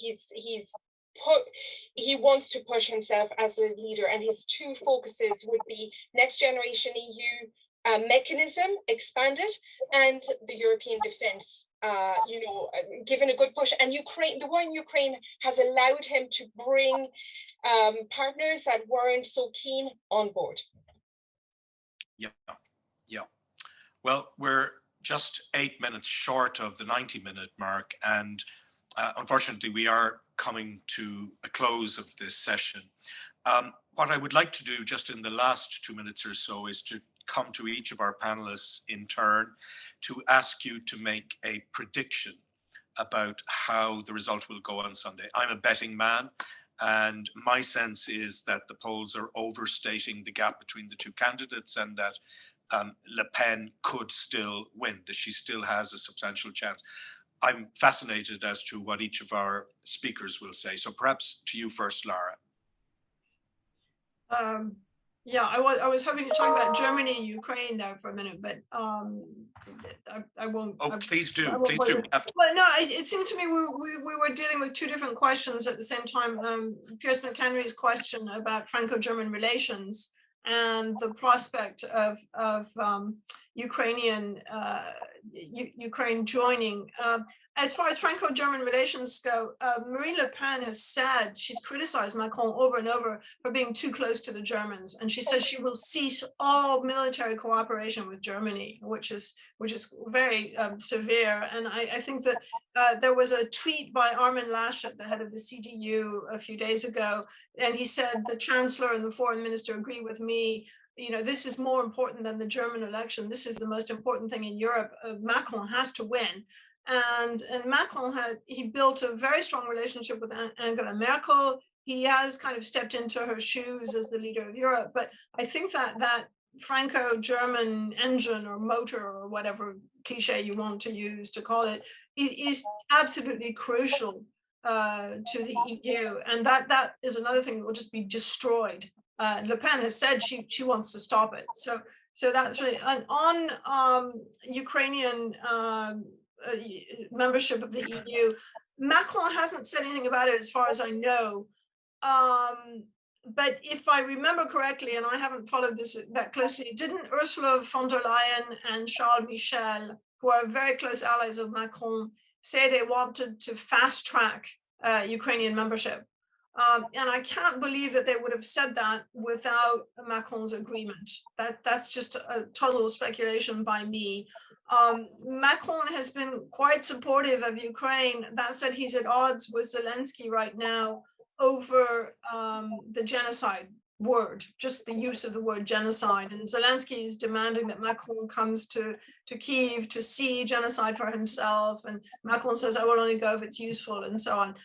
he wants to push himself as a leader, and his two focuses would be Next Generation EU mechanism expanded, and the European defense, you know, given a good push. And Ukraine, the war in Ukraine has allowed him to bring partners that weren't so keen on board. Yeah, yeah. Well, we're just 8 minutes short of the 90-minute mark, and unfortunately, we are coming to a close of this session. What I would like to do just in the last 2 minutes or so is to come to each of our panelists in turn to ask you to make a prediction about how the result will go on Sunday. I'm a betting man, and my sense is that the polls are overstating the gap between the two candidates, and that Le Pen could still win, that she still has a substantial chance. I'm fascinated as to what each of our speakers will say. So perhaps to you first, Lara. Yeah, I was hoping to talk about Germany, Ukraine there for a minute, but I won't. Oh, please do. Please do. Well, no, it seemed to me we were dealing with two different questions at the same time. Piers McHenry's question about Franco-German relations and the prospect of Ukraine joining. As far as Franco-German relations go, Marine Le Pen has said, she's criticized Macron over and over for being too close to the Germans. And she says she will cease all military cooperation with Germany, which is very severe. And I think that there was a tweet by Armin Laschet, the head of the CDU, a few days ago, and he said, the Chancellor and the Foreign Minister agree with me. You know, this is more important than the German election. This is the most important thing in Europe. Macron has to win. And Macron he built a very strong relationship with Angela Merkel. He has kind of stepped into her shoes as the leader of Europe. But I think that Franco-German engine or motor or whatever cliche you want to use to call it is absolutely crucial to the EU. And that is another thing that will just be destroyed. Le Pen has said she wants to stop it. So that's really, and on Ukrainian membership of the EU, Macron hasn't said anything about it as far as I know. But if I remember correctly, and I haven't followed this that closely, didn't Ursula von der Leyen and Charles Michel, who are very close allies of Macron, say they wanted to fast track Ukrainian membership? And I can't believe that they would have said that without Macron's agreement. That's just a total speculation by me. Macron has been quite supportive of Ukraine. That said, he's at odds with Zelensky right now over the genocide word, just the use of the word genocide. And Zelensky is demanding that Macron comes to Kyiv to see genocide for himself. And Macron says, I will only go if it's useful, and so on.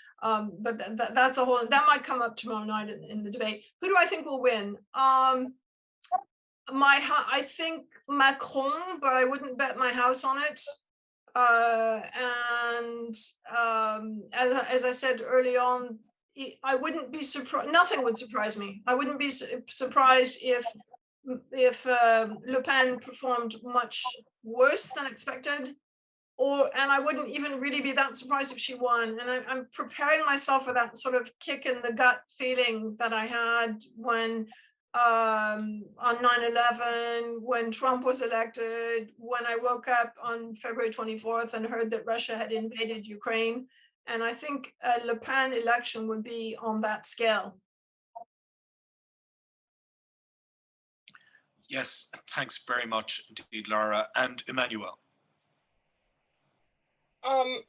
But that's a whole, that might come up tomorrow night in the debate. Who do I think will win? I think Macron, but I wouldn't bet my house on it. As I said early on, I wouldn't be surprised. Nothing would surprise me. I wouldn't be surprised if Le Pen performed much worse than expected, and I wouldn't even really be that surprised if she won. And I'm preparing myself for that sort of kick in the gut feeling that I had when on 9/11, when Trump was elected, when I woke up on February 24th and heard that Russia had invaded Ukraine. And I think a Le Pen election would be on that scale. Yes, thanks very much indeed, Lara. And Emmanuel. So I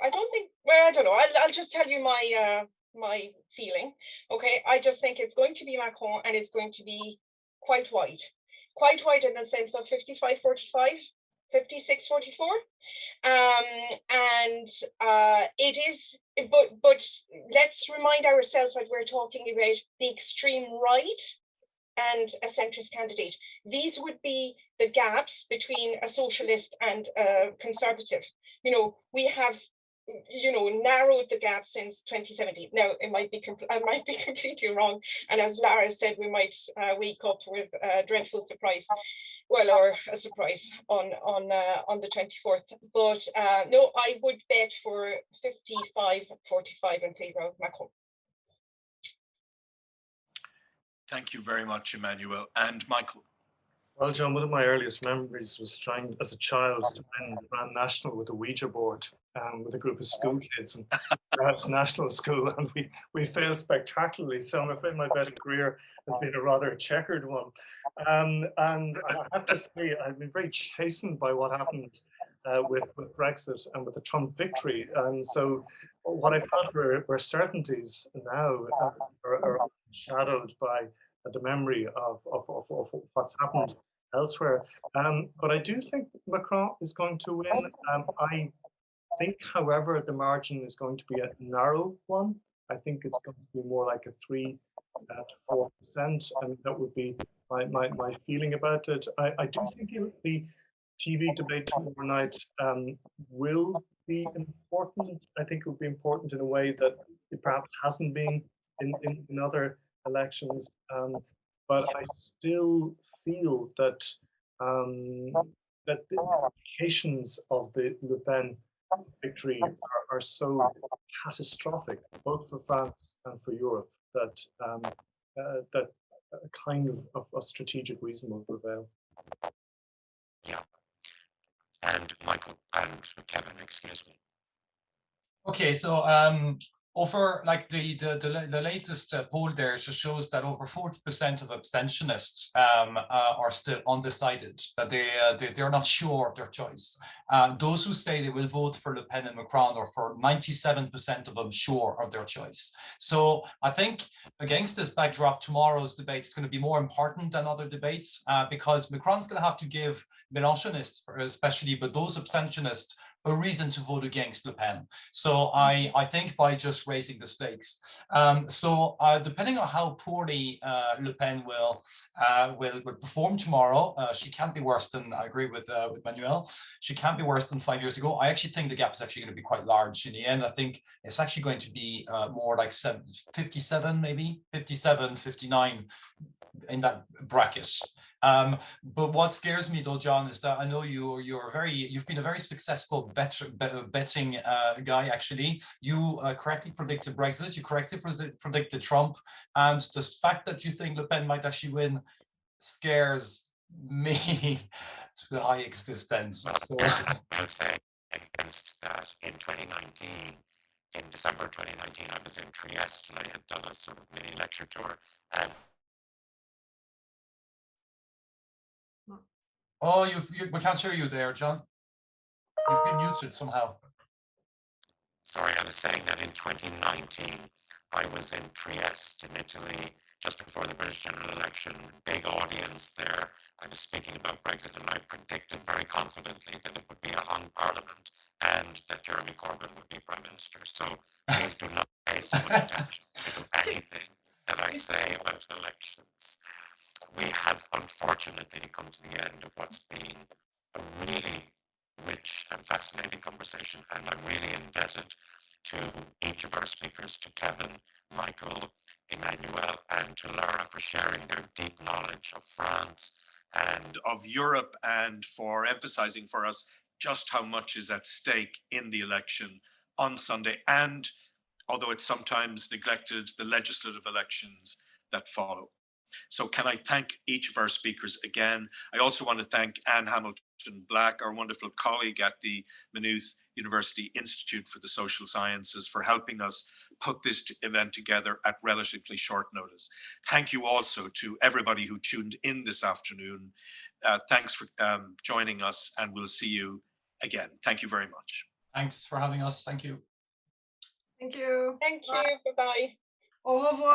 don't think, well, I don't know. I'll just tell you my feeling. Okay, I just think it's going to be Macron, and it's going to be quite wide in the sense of 55-45, 56-44. It is, but let's remind ourselves that we're talking about the extreme right and a centrist candidate. These would be the gaps between a socialist and a conservative. You know, we have, you know, narrowed the gap since 2017. Now, I might be completely wrong, and as Lara said, we might wake up with a dreadful surprise. Well, or a surprise on the 24th. But no, I would bet for 55-45 in favor of Macron. Thank you very much, Emmanuel. And Michael. Well, John, one of my earliest memories was trying as a child to win the Grand National with a Ouija board with a group of school kids and perhaps national school, and we failed spectacularly. So I'm afraid my betting career has been a rather checkered one. And I have to say, I've been very chastened by what happened with Brexit and with the Trump victory. And so what I felt were certainties now are shadowed by the memory of what's happened elsewhere. But I do think Macron is going to win. I think, however, the margin is going to be a narrow one. I think it's going to be more like a 3 to 4%. I mean, that would be my feeling about it. I do think the TV debate tomorrow night will be important. I think it will be important in a way that it perhaps hasn't been in other elections. But I still feel that that the implications of the Le Pen victory are so catastrophic, both for France and for Europe, that that a kind of a strategic reason will prevail. Yeah. And Michael and Kevin, excuse me. Okay, so over like the latest poll there just shows that over 40% of abstentionists are still undecided, that they're not sure of their choice. Those who say they will vote for Le Pen and Macron are for 97% of them sure of their choice. So I think against this backdrop, tomorrow's debate is going to be more important than other debates because Macron's going to have to give Mélenchonists especially, but those abstentionists, a reason to vote against Le Pen. So I think by just raising the stakes. So depending on how poorly Le Pen will perform tomorrow, she can't be worse than, I agree with Emmanuel, she can't be worse than 5 years ago. I actually think the gap is actually going to be quite large in the end. I think it's actually going to be more like 57, maybe 57, 59 in that bracket. But what scares me though, John, is that I know you've been a very successful betting guy. Actually, you correctly predicted Brexit, you correctly predicted Trump, and the fact that you think Le Pen might actually win scares me to the high extent. So I'll say against that in 2019. In December 2019, I was in Trieste and I had done a sort of mini lecture tour, and oh, we can't hear you there, John. You've been muted somehow. Sorry, I was saying that in 2019, I was in Trieste in Italy just before the British general election, big audience there. I was speaking about Brexit and I predicted very confidently that it would be a hung parliament and that Jeremy Corbyn would be prime minister. So please do not pay so much attention to anything that I say about elections. We have unfortunately come to the end of what's been a really rich and fascinating conversation, and I'm really indebted to each of our speakers, to Kevin, Michael, Emmanuel, and to Laura for sharing their deep knowledge of France and of Europe, and for emphasizing for us just how much is at stake in the election on Sunday, and although it's sometimes neglected, the legislative elections that follow. So can I thank each of our speakers again? I also want to thank Anne Hamilton-Black, our wonderful colleague at the Maynooth University Institute for the Social Sciences, for helping us put this event together at relatively short notice. Thank you also to everybody who tuned in this afternoon. Thanks for joining us, and we'll see you again. Thank you very much. Thanks for having us. Thank you. Thank you. Thank you. Bye-bye. Au revoir.